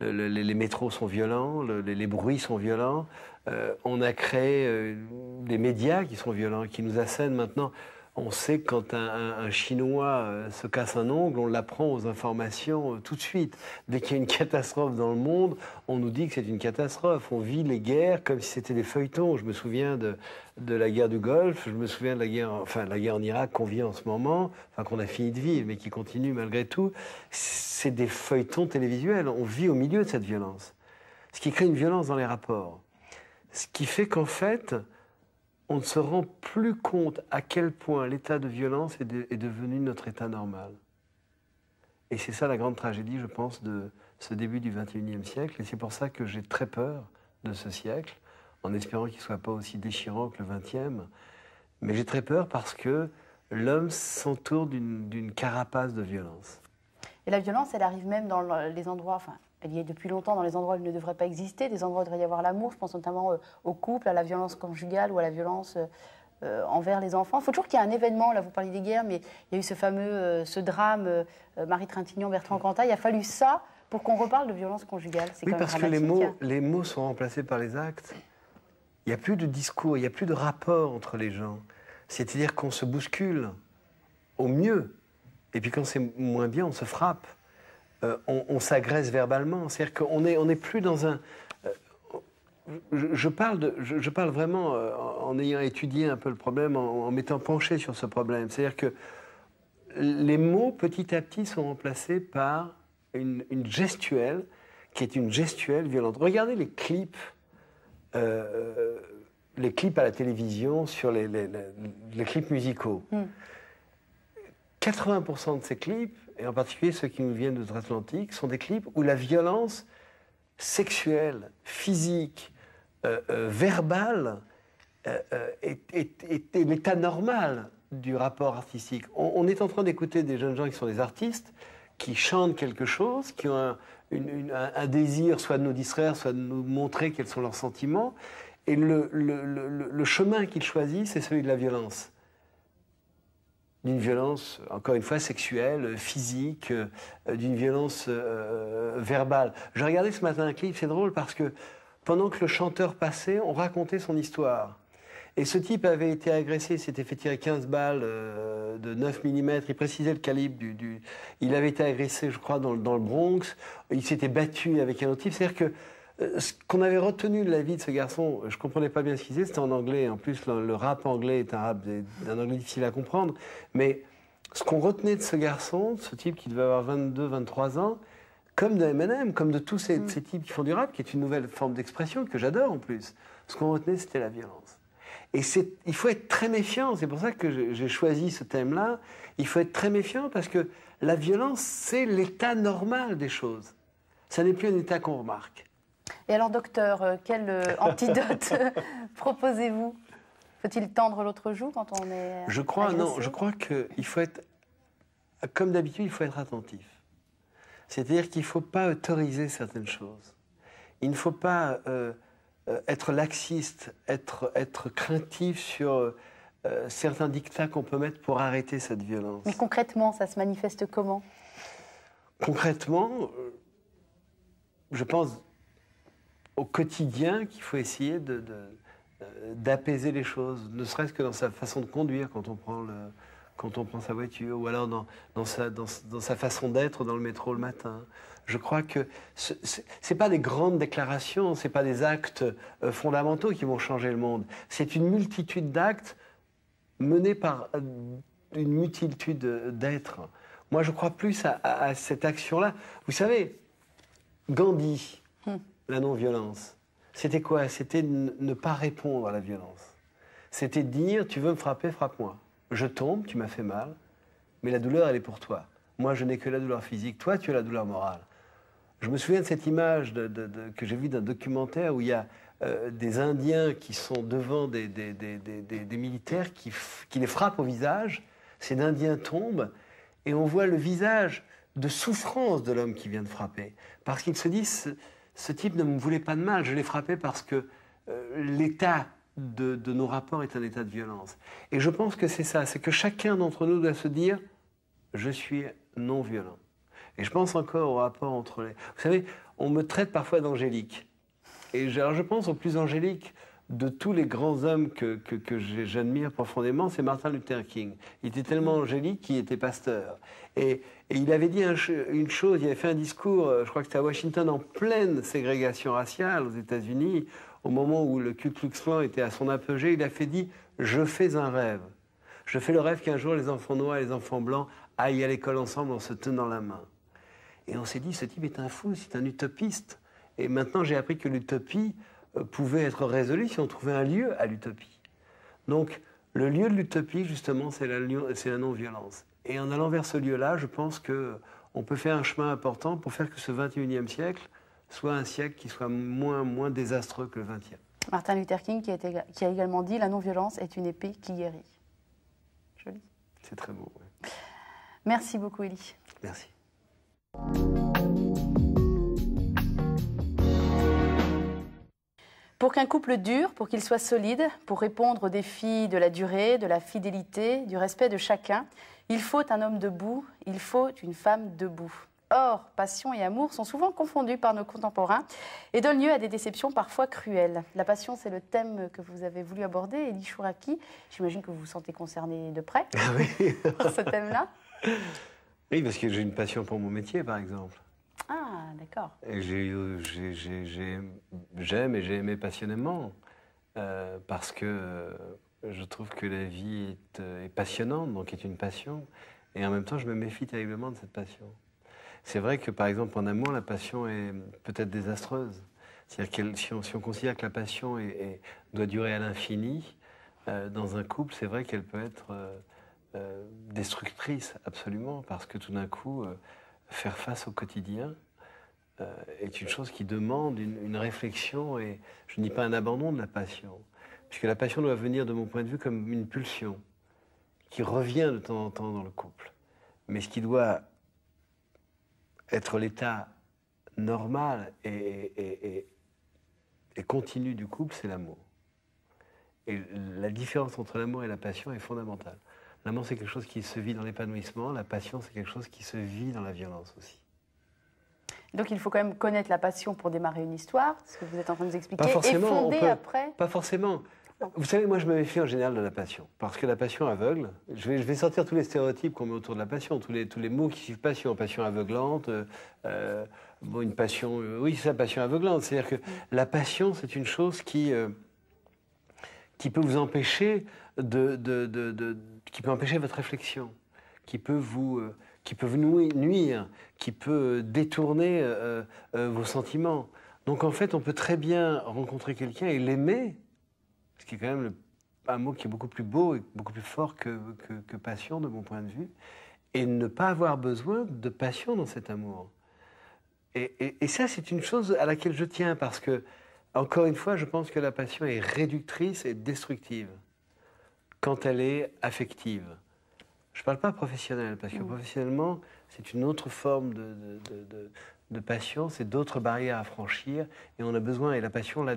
les métros sont violents, les bruits sont violents. On a créé des médias qui sont violents, qui nous assènent maintenant. On sait que quand un Chinois se casse un ongle, on l'apprend aux informations tout de suite. Dès qu'il y a une catastrophe dans le monde, on nous dit que c'est une catastrophe. On vit les guerres comme si c'était des feuilletons. Je me souviens de la guerre du Golfe, je me souviens de la guerre en Irak qu'on vit en ce moment, qu'on a fini de vivre, mais qui continue malgré tout. C'est des feuilletons télévisuels. On vit au milieu de cette violence. Ce qui crée une violence dans les rapports. Ce qui fait qu'en fait, on ne se rend plus compte à quel point l'état de violence est devenu notre état normal. Et c'est ça la grande tragédie, je pense, de ce début du XXIe siècle. Et c'est pour ça que j'ai très peur de ce siècle, en espérant qu'il ne soit pas aussi déchirant que le XXe. Mais j'ai très peur parce que l'homme s'entoure d'une carapace de violence. Et la violence, elle arrive même dans les endroits... Enfin, elle y est depuis longtemps dans les endroits où elle ne devrait pas exister, des endroits où il devrait y avoir l'amour. Je pense notamment au couple, à la violence conjugale ou à la violence envers les enfants. Il faut toujours qu'il y ait un événement. Là, vous parlez des guerres, mais il y a eu ce drame, Marie Trintignant, Bertrand Cantat. Il a fallu ça pour qu'on reparle de violence conjugale. Oui, parce que les mots sont remplacés par les actes. Il n'y a plus de discours, il n'y a plus de rapport entre les gens. C'est-à-dire qu'on se bouscule au mieux. Et puis quand c'est moins bien, on se frappe. On s'agresse verbalement. C'est-à-dire qu'on n'est plus dans un... Je parle vraiment en ayant étudié un peu le problème, en m'étant penché sur ce problème. C'est-à-dire que les mots, petit à petit, sont remplacés par une gestuelle qui est une gestuelle violente. Regardez les clips à la télévision sur les clips musicaux. 80% de ces clips, et en particulier ceux qui nous viennent d'outre-Atlantique, sont des clips où la violence sexuelle, physique, verbale est l'état normal du rapport artistique. On est en train d'écouter des jeunes gens qui sont des artistes, qui chantent quelque chose, qui ont un désir soit de nous distraire, soit de nous montrer quels sont leurs sentiments. Et le chemin qu'ils choisissent, c'est celui de la violence. D'une violence, encore une fois, sexuelle, physique, d'une violence verbale. Je regardais ce matin un clip, c'est drôle parce que pendant que le chanteur passait, on racontait son histoire. Et ce type avait été agressé, il s'était fait tirer 15 balles de 9 mm, il précisait le calibre Il avait été agressé, je crois, dans le Bronx, il s'était battu avec un autre type. C'est-à-dire que ce qu'on avait retenu de la vie de ce garçon, je ne comprenais pas bien ce qu'il disait, c'était en anglais. En plus, le rap anglais est un rap d'un anglais difficile à comprendre. Mais ce qu'on retenait de ce garçon, de ce type qui devait avoir 22, 23 ans, comme de Eminem, comme de tous ces types qui font du rap, qui est une nouvelle forme d'expression que j'adore en plus, ce qu'on retenait, c'était la violence. Et il faut être très méfiant, c'est pour ça que j'ai choisi ce thème-là. Il faut être très méfiant parce que la violence, c'est l'état normal des choses. Ça n'est plus un état qu'on remarque. Et alors, docteur, quel antidote proposez-vous? Faut-il tendre l'autre joue quand on est Je crois qu'il faut être, comme d'habitude, il faut être attentif. C'est-à-dire qu'il ne faut pas autoriser certaines choses. Il ne faut pas être laxiste, être craintif sur certains dictats qu'on peut mettre pour arrêter cette violence. Mais concrètement, ça se manifeste comment? Concrètement, je pense au quotidien qu'il faut essayer d'apaiser les choses, ne serait-ce que dans sa façon de conduire quand on prend sa voiture, ou alors dans sa façon d'être dans le métro le matin. Je crois que ce n'est pas des grandes déclarations, ce n'est pas des actes fondamentaux qui vont changer le monde. C'est une multitude d'actes menés par une multitude d'êtres. Moi, je crois plus à cette action-là. Vous savez, Gandhi, la non-violence, c'était quoi? C'était ne pas répondre à la violence. C'était dire, tu veux me frapper, frappe-moi. Je tombe, tu m'as fait mal, mais la douleur, elle est pour toi. Moi, je n'ai que la douleur physique. Toi, tu as la douleur morale. Je me souviens de cette image que j'ai vue d'un documentaire où il y a des Indiens qui sont devant des militaires qui les frappent au visage. Ces Indiens tombent et on voit le visage de souffrance de l'homme qui vient de frapper. Parce qu'il se dit, ce type ne me voulait pas de mal, je l'ai frappé parce que l'état de nos rapports est un état de violence. Et je pense que c'est ça, c'est que chacun d'entre nous doit se dire « je suis non violent ». Et je pense encore au rapport entre les... Vous savez, on me traite parfois d'angélique. Et alors je pense au plus angélique de tous les grands hommes que j'admire profondément, c'est Martin Luther King. Il était tellement angélique qu'il était pasteur. Et il avait dit une chose, il avait fait un discours, je crois que c'était à Washington, en pleine ségrégation raciale aux États-Unis, au moment où le Ku Klux Klan était à son apogée, il a fait dit « Je fais un rêve. Je fais le rêve qu'un jour les enfants noirs et les enfants blancs aillent à l'école ensemble en se tenant la main. » Et on s'est dit, ce type est un fou, c'est un utopiste. Et maintenant, j'ai appris que l'utopie pouvait être résolue si on trouvait un lieu à l'utopie. Donc, le lieu de l'utopie, justement, c'est la non-violence. Et en allant vers ce lieu-là, je pense qu'on peut faire un chemin important pour faire que ce 21e siècle soit un siècle qui soit moins désastreux que le 20e. Martin Luther King qui a également dit « La non-violence est une épée qui guérit ». Joli. C'est très beau. Ouais. Merci beaucoup, Élie. Merci. Pour qu'un couple dure, pour qu'il soit solide, pour répondre aux défis de la durée, de la fidélité, du respect de chacun, il faut un homme debout, il faut une femme debout. Or, passion et amour sont souvent confondus par nos contemporains et donnent lieu à des déceptions parfois cruelles. La passion, c'est le thème que vous avez voulu aborder, Élie Chouraki. J'imagine que vous vous sentez concerné de près par ce thème-là. Oui, parce que j'ai une passion pour mon métier, par exemple. Ah, d'accord. Et j'aime et j'ai aimé passionnément, parce que je trouve que la vie est passionnante, donc est une passion, et en même temps, je me méfie terriblement de cette passion. C'est vrai que, par exemple, en amour, la passion est peut-être désastreuse. C'est-à-dire que si on considère que la passion doit durer à l'infini, dans un couple, c'est vrai qu'elle peut être destructrice, absolument, parce que tout d'un coup, faire face au quotidien est une chose qui demande une réflexion, et je ne dis pas un abandon de la passion, puisque la passion doit venir, de mon point de vue, comme une pulsion qui revient de temps en temps dans le couple. Mais ce qui doit être l'état normal et continu du couple, c'est l'amour. Et la différence entre l'amour et la passion est fondamentale. L'amour, c'est quelque chose qui se vit dans l'épanouissement. La passion, c'est quelque chose qui se vit dans la violence aussi. Donc il faut quand même connaître la passion pour démarrer une histoire, ce que vous êtes en train de nous expliquer, Pas forcément, et fonder après. Pas forcément. Vous savez, moi, je me méfie en général de la passion, parce que la passion aveugle. Je vais sortir tous les stéréotypes qu'on met autour de la passion, tous les mots qui suivent passion. Passion aveuglante, bon, une passion... oui, c'est la passion aveuglante. C'est-à-dire que la passion, c'est une chose qui peut vous empêcher qui peut empêcher votre réflexion, qui peut vous nuire, qui peut détourner vos sentiments. Donc en fait, on peut très bien rencontrer quelqu'un et l'aimer, ce qui est quand même un mot qui est beaucoup plus beau et beaucoup plus fort que passion, de mon point de vue, et ne pas avoir besoin de passion dans cet amour. Et ça, c'est une chose à laquelle je tiens, parce que, encore une fois, je pense que la passion est réductrice et destructive quand elle est affective. Je ne parle pas professionnelle, parce que professionnellement, c'est une autre forme de passion, c'est d'autres barrières à franchir, et on a besoin, et la passion là,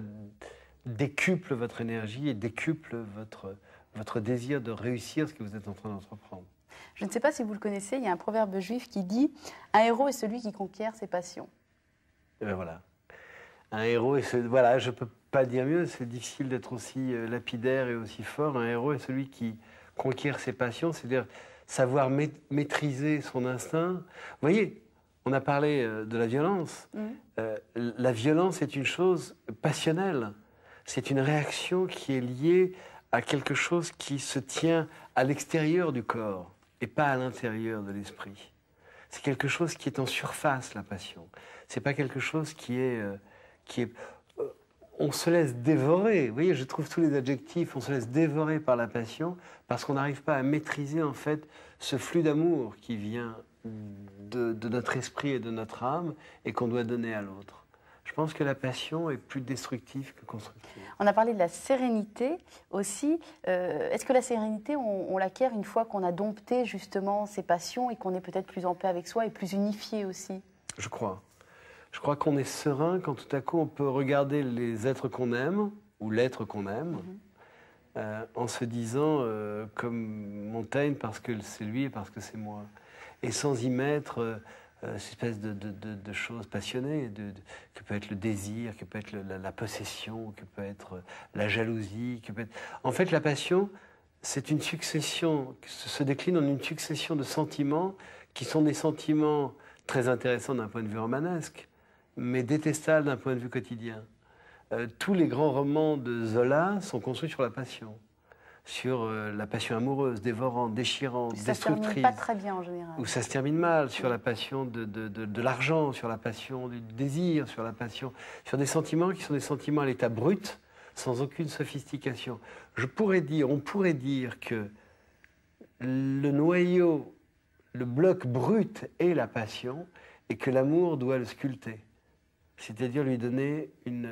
décuple votre énergie et décuple votre désir de réussir ce que vous êtes en train d'entreprendre. Je ne sais pas si vous le connaissez, il y a un proverbe juif qui dit « Un héros est celui qui conquiert ses passions ». Et bien voilà. Un héros, voilà, je ne peux pas dire mieux, c'est difficile d'être aussi lapidaire et aussi fort. Un héros est celui qui conquiert ses passions, c'est-à-dire savoir maîtriser son instinct. Vous voyez, on a parlé de la violence. La violence est une chose passionnelle. C'est une réaction qui est liée à quelque chose qui se tient à l'extérieur du corps et pas à l'intérieur de l'esprit. C'est quelque chose qui est en surface, la passion. C'est pas quelque chose qui est on se laisse dévorer. Vous voyez, je trouve tous les adjectifs. On se laisse dévorer par la passion parce qu'on n'arrive pas à maîtriser en fait ce flux d'amour qui vient de notre esprit et de notre âme et qu'on doit donner à l'autre. Je pense que la passion est plus destructive que constructive. On a parlé de la sérénité aussi. Est-ce que la sérénité, on l'acquiert une fois qu'on a dompté justement ses passions et qu'on est peut-être plus en paix avec soi et plus unifié aussi? Je crois. Je crois qu'on est serein quand tout à coup on peut regarder les êtres qu'on aime ou l'être qu'on aime en se disant comme Montaigne, parce que c'est lui et parce que c'est moi. Et sans y mettre cette espèce de choses passionnées, que peut être le désir, que peut être la possession, que peut être la jalousie. En fait, la passion, c'est une succession, se décline en une succession de sentiments qui sont des sentiments très intéressants d'un point de vue romanesque, mais détestables d'un point de vue quotidien. Tous les grands romans de Zola sont construits sur la passion. Sur la passion amoureuse, dévorante, déchirante, destructrice. Ça se termine pas très bien en général. Ou ça se termine mal, sur la passion de l'argent, sur la passion du désir, sur la passion, sur des sentiments qui sont des sentiments à l'état brut, sans aucune sophistication. On pourrait dire que le noyau, le bloc brut est la passion et que l'amour doit le sculpter. C'est-à-dire lui donner une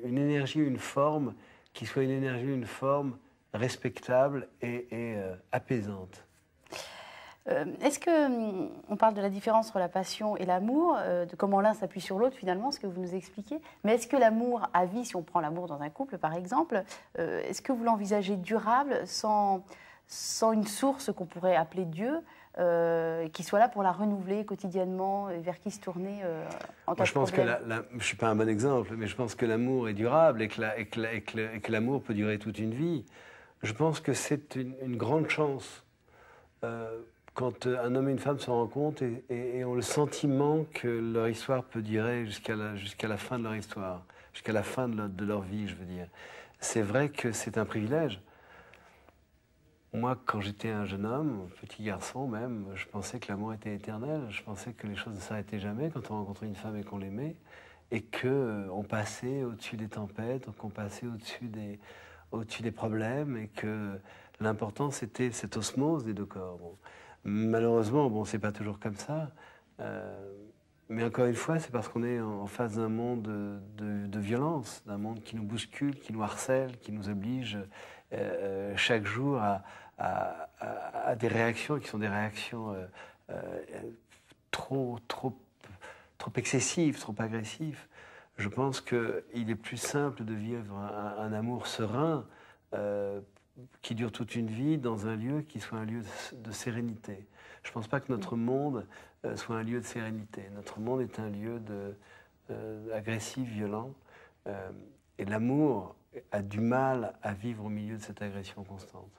énergie, une forme qui soit une énergie, une forme respectable et apaisante. Est-ce qu'on parle de la différence entre la passion et l'amour, de comment l'un s'appuie sur l'autre finalement, ce que vous nous expliquez, mais est-ce que l'amour à vie, si on prend l'amour dans un couple par exemple, est-ce que vous l'envisagez durable sans une source qu'on pourrait appeler Dieu, qui soit là pour la renouveler quotidiennement, et vers qui se tourner en cas de problème? Je ne suis pas un bon exemple, mais je pense que l'amour est durable et que l'amour peut durer toute une vie. Je pense que c'est une grande chance quand un homme et une femme se rencontrent et ont le sentiment que leur histoire peut durer jusqu'à la fin de leur histoire, jusqu'à la fin de leur vie, je veux dire. C'est vrai que c'est un privilège. Moi, quand j'étais un jeune homme, petit garçon même, je pensais que l'amour était éternel. Je pensais que les choses ne s'arrêtaient jamais quand on rencontrait une femme et qu'on l'aimait, et qu'on passait au-dessus des tempêtes, qu'on passait au-dessus des problèmes, et que l'important c'était cette osmose des deux corps. Bon. Malheureusement, c'est pas toujours comme ça. Mais encore une fois, c'est parce qu'on est en face d'un monde de violence, d'un monde qui nous bouscule, qui nous harcèle, qui nous oblige chaque jour à des réactions qui sont des réactions trop trop excessif, trop agressif. Je pense qu'il est plus simple de vivre un amour serein qui dure toute une vie dans un lieu qui soit un lieu de sérénité. Je ne pense pas que notre monde soit un lieu de sérénité. Notre monde est un lieu agressif, violent. Et l'amour a du mal à vivre au milieu de cette agression constante.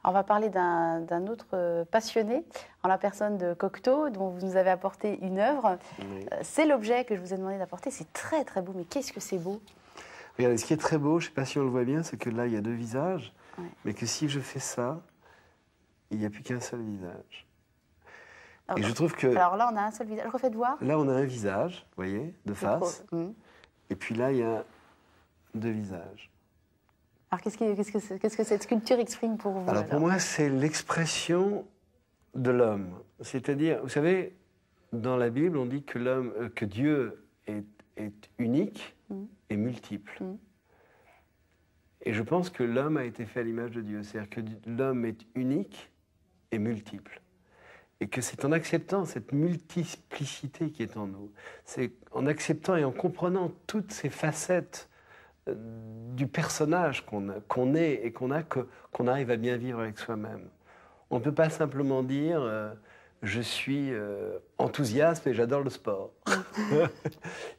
On va parler d'un autre passionné, en la personne de Cocteau, dont vous nous avez apporté une œuvre. Oui. C'est l'objet que je vous ai demandé d'apporter. C'est très très beau, mais qu'est-ce que c'est beau? Regardez, ce qui est très beau, je ne sais pas si on le voit bien, c'est que là, il y a deux visages, ouais. Mais que si je fais ça, il n'y a plus qu'un seul visage. Alors, et je trouve que... Alors là, on a un seul visage. Refaites voir. Là, on a un visage, vous voyez, de face. Et puis là, il y a deux visages. Alors, qu'est-ce que cette sculpture exprime pour vous? Alors, pour moi, c'est l'expression de l'homme. C'est-à-dire, vous savez, dans la Bible, on dit que Dieu est unique et multiple. Et je pense que l'homme a été fait à l'image de Dieu. C'est-à-dire que l'homme est unique et multiple. Et que c'est en acceptant cette multiplicité qui est en nous, c'est en acceptant et en comprenant toutes ces facettes du personnage qu'on est et qu'on arrive à bien vivre avec soi-même. On ne peut pas simplement dire je suis enthousiaste et j'adore le sport.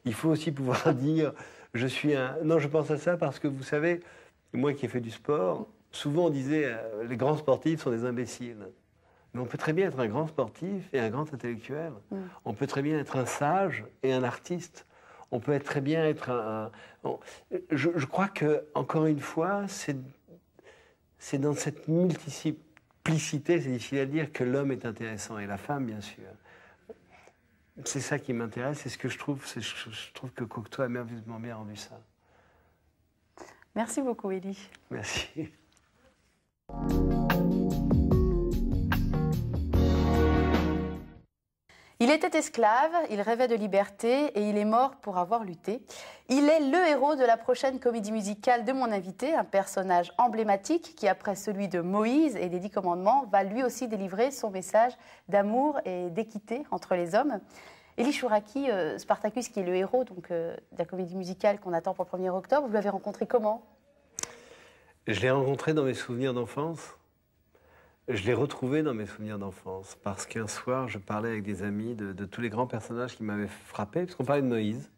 Il faut aussi pouvoir dire je suis un... Non, je pense à ça parce que vous savez, moi qui ai fait du sport, souvent on disait les grands sportifs sont des imbéciles. Mais on peut très bien être un grand sportif et un grand intellectuel. On peut très bien être un sage et un artiste. On peut très bien être je crois que, encore une fois, c'est dans cette multiplicité, c'est difficile à dire, que l'homme est intéressant, et la femme, bien sûr. C'est ça qui m'intéresse, c'est ce que je trouve. Je trouve que Cocteau a merveilleusement bien rendu ça. Merci beaucoup, Élie. Merci. Il était esclave, il rêvait de liberté et il est mort pour avoir lutté. Il est le héros de la prochaine comédie musicale de mon invité, un personnage emblématique qui, après celui de Moïse et des 10 commandements, va lui aussi délivrer son message d'amour et d'équité entre les hommes. Élie Chouraki, Spartacus, qui est le héros de la comédie musicale qu'on attend pour le 1er octobre, vous l'avez rencontré comment? Je l'ai rencontré dans mes souvenirs d'enfance. Je l'ai retrouvé dans mes souvenirs d'enfance, parce qu'un soir, je parlais avec des amis de tous les grands personnages qui m'avaient frappé, parce qu'on parlait de Moïse.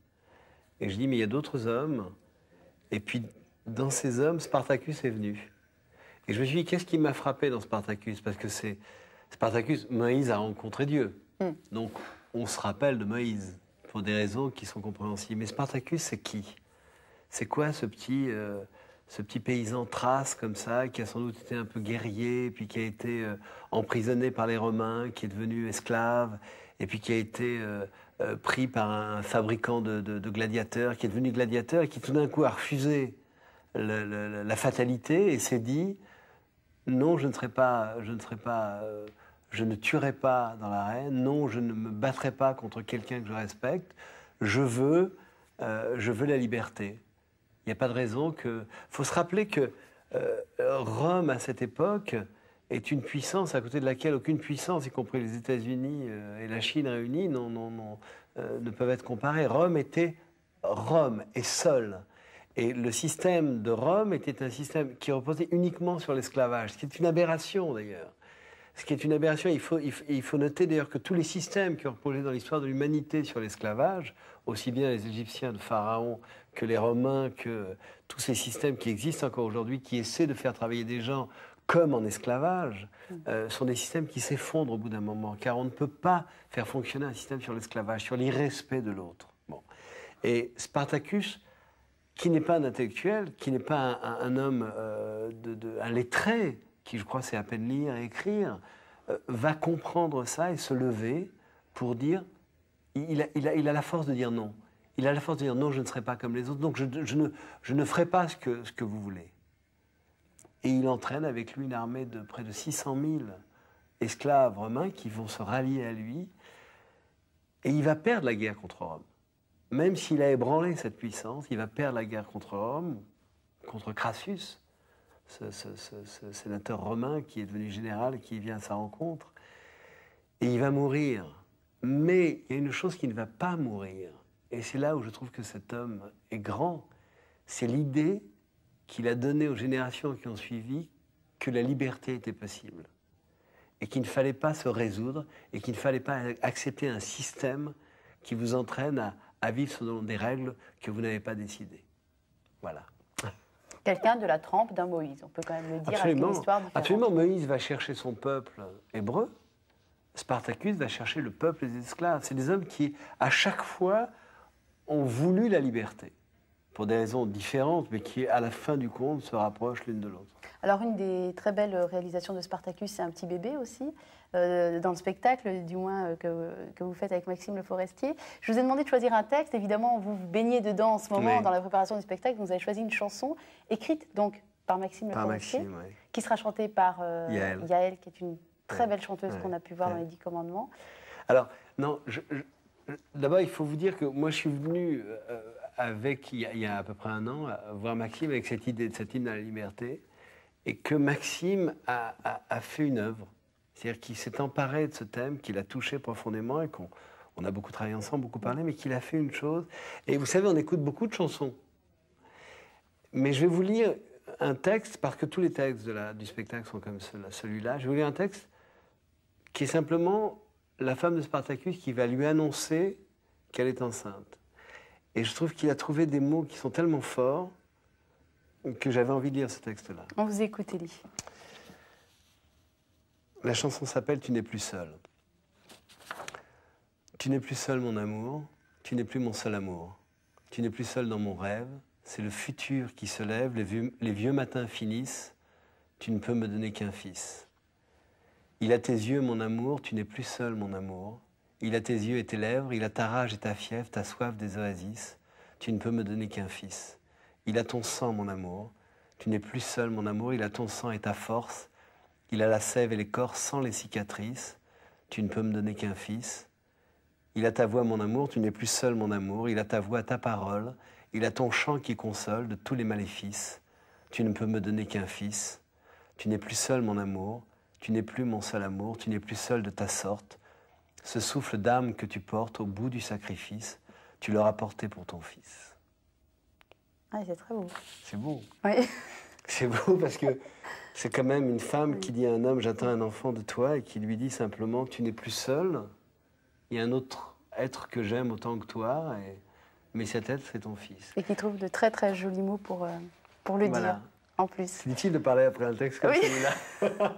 Et je dis, mais il y a d'autres hommes. Et puis, dans ces hommes, Spartacus est venu. Et je me suis dit, qu'est-ce qui m'a frappé dans Spartacus? Parce que c'est Spartacus, Moïse a rencontré Dieu. Donc, on se rappelle de Moïse, pour des raisons qui sont compréhensibles. Mais Spartacus, c'est qui? C'est quoi ce petit paysan thrace comme ça, qui a sans doute été un peu guerrier, puis qui a été emprisonné par les Romains, qui est devenu esclave, et puis qui a été pris par un fabricant de gladiateurs, qui est devenu gladiateur, et qui tout d'un coup a refusé la fatalité, et s'est dit, non, je ne tuerai pas dans l'arène, non, je ne me battrai pas contre quelqu'un que je respecte, je veux la liberté. Il n'y a pas de raison que... Il faut se rappeler que Rome, à cette époque, est une puissance à côté de laquelle aucune puissance, y compris les États-Unis et la Chine réunis, ne peuvent être comparées. Rome était Rome et seule. Et le système de Rome était un système qui reposait uniquement sur l'esclavage, ce qui est une aberration d'ailleurs. Ce qui est une aberration, il faut noter d'ailleurs que tous les systèmes qui ont reposé dans l'histoire de l'humanité sur l'esclavage, aussi bien les Égyptiens de Pharaon que les Romains, que tous ces systèmes qui existent encore aujourd'hui, qui essaient de faire travailler des gens comme en esclavage, sont des systèmes qui s'effondrent au bout d'un moment, car on ne peut pas faire fonctionner un système sur l'esclavage, sur l'irrespect de l'autre. Bon. Et Spartacus, qui n'est pas un intellectuel, qui n'est pas un homme, un lettré, qui je crois sait à peine lire et écrire, va comprendre ça et se lever pour dire, il a la force de dire non. Il a la force de dire non, je ne serai pas comme les autres, donc je ne ferai pas ce que vous voulez. Et il entraîne avec lui une armée de près de 600 000 esclaves romains qui vont se rallier à lui. Et il va perdre la guerre contre Rome. Même s'il a ébranlé cette puissance, il va perdre la guerre contre Rome, contre Crassus, ce sénateur romain qui est devenu général et qui vient à sa rencontre. Et il va mourir. Mais il y a une chose qui ne va pas mourir, et c'est là où je trouve que cet homme est grand, c'est l'idée qu'il a donnée aux générations qui ont suivi que la liberté était possible, et qu'il ne fallait pas se résoudre, et qu'il ne fallait pas accepter un système qui vous entraîne à vivre selon des règles que vous n'avez pas décidées. Voilà. Quelqu'un de la trempe d'un Moïse, on peut quand même le dire, Absolument. avec une histoire différente. Absolument, Moïse va chercher son peuple hébreu, Spartacus va chercher le peuple des esclaves. C'est des hommes qui, à chaque fois, ont voulu la liberté, pour des raisons différentes, mais qui, à la fin du compte, se rapprochent l'une de l'autre. Alors, une des très belles réalisations de Spartacus, c'est un petit bébé aussi, dans le spectacle, du moins, que vous faites avec Maxime Le Forestier. Je vous ai demandé de choisir un texte. Évidemment, vous vous baignez dedans en ce moment, Oui. dans la préparation du spectacle. Vous avez choisi une chanson écrite, donc, par Maxime Le Forestier, Oui. qui sera chantée par Yael. qui est une très belle chanteuse qu'on a pu voir dans les 10 commandements. Alors, non, d'abord, il faut vous dire que moi, je suis venu il y a à peu près un an, voir Maxime avec cette idée de cet hymne à la liberté, et que Maxime a fait une œuvre. C'est-à-dire qu'il s'est emparé de ce thème, qu'il a touché profondément, et qu'on a beaucoup travaillé ensemble, beaucoup parlé, mais qu'il a fait une chose. Et vous savez, on écoute beaucoup de chansons. Mais je vais vous lire un texte, parce que tous les textes du spectacle sont comme celui-là. Je vais vous lire un texte qui est simplement la femme de Spartacus qui va lui annoncer qu'elle est enceinte. Et je trouve qu'il a trouvé des mots qui sont tellement forts que j'avais envie de lire ce texte-là. On vous écoute, Élie. La chanson s'appelle « Tu n'es plus seul ». Tu n'es plus seul, mon amour, tu n'es plus mon seul amour. Tu n'es plus seul dans mon rêve, c'est le futur qui se lève, les vieux matins finissent, tu ne peux me donner qu'un fils. Il a tes yeux, mon amour, tu n'es plus seul, mon amour. Il a tes yeux et tes lèvres, il a ta rage et ta fièvre, ta soif des oasis. Tu ne peux me donner qu'un fils. Il a ton sang, mon amour. Tu n'es plus seul, mon amour, il a ton sang et ta force. Il a la sève et l'écorce sans les cicatrices. Tu ne peux me donner qu'un fils. Il a ta voix, mon amour, tu n'es plus seul, mon amour. Il a ta voix, ta parole. Il a ton chant qui console de tous les maléfices. Tu ne peux me donner qu'un fils. Tu n'es plus seul, mon amour. Tu n'es plus mon seul amour, tu n'es plus seul de ta sorte. Ce souffle d'âme que tu portes au bout du sacrifice, tu l'auras porté pour ton fils. Ah, c'est très beau. C'est beau. Oui. C'est beau parce que c'est quand même une femme qui dit à un homme « J'attends un enfant de toi » et qui lui dit simplement « Tu n'es plus seul, il y a un autre être que j'aime autant que toi, mais cet être, c'est ton fils. » Et qui trouve de très très jolis mots pour le dire, en plus. C'est difficile de parler après un texte comme celui-là.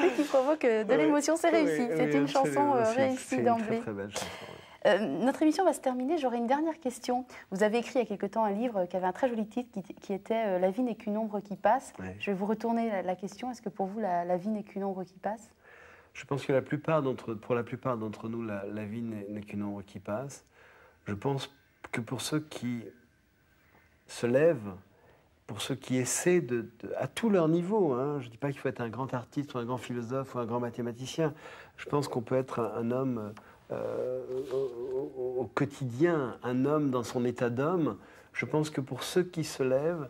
Et qui provoque de l'émotion, c'est réussi. C'est une chanson réussie d'emblée. C'est une très belle chanson. Notre émission va se terminer. J'aurais une dernière question. Vous avez écrit il y a quelque temps un livre qui avait un très joli titre qui était « La vie n'est qu'une ombre qui passe ». Je vais vous retourner la question. Est-ce que pour vous, la vie n'est qu'une ombre qui passe ? Je pense que pour la plupart d'entre nous, la vie n'est qu'une ombre qui passe. Je pense que pour ceux qui se lèvent, pour ceux qui essaient à tout leur niveau, hein, je ne dis pas qu'il faut être un grand artiste ou un grand philosophe ou un grand mathématicien, je pense qu'on peut être un homme au quotidien, un homme dans son état d'homme. Je pense que pour ceux qui se lèvent,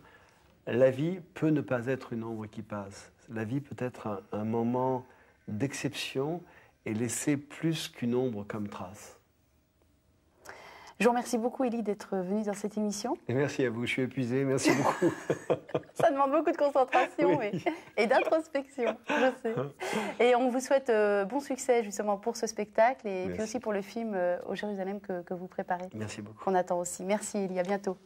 la vie peut ne pas être une ombre qui passe. La vie peut être un moment d'exception et laisser plus qu'une ombre comme trace. Je vous remercie beaucoup, Élie, d'être venue dans cette émission. Et merci à vous, je suis épuisé, merci beaucoup. Ça demande beaucoup de concentration et d'introspection, je sais. Et on vous souhaite bon succès justement pour ce spectacle et puis aussi pour le film Au Jérusalem que vous préparez. Merci beaucoup. Qu'on attend aussi. Merci, Élie, à bientôt.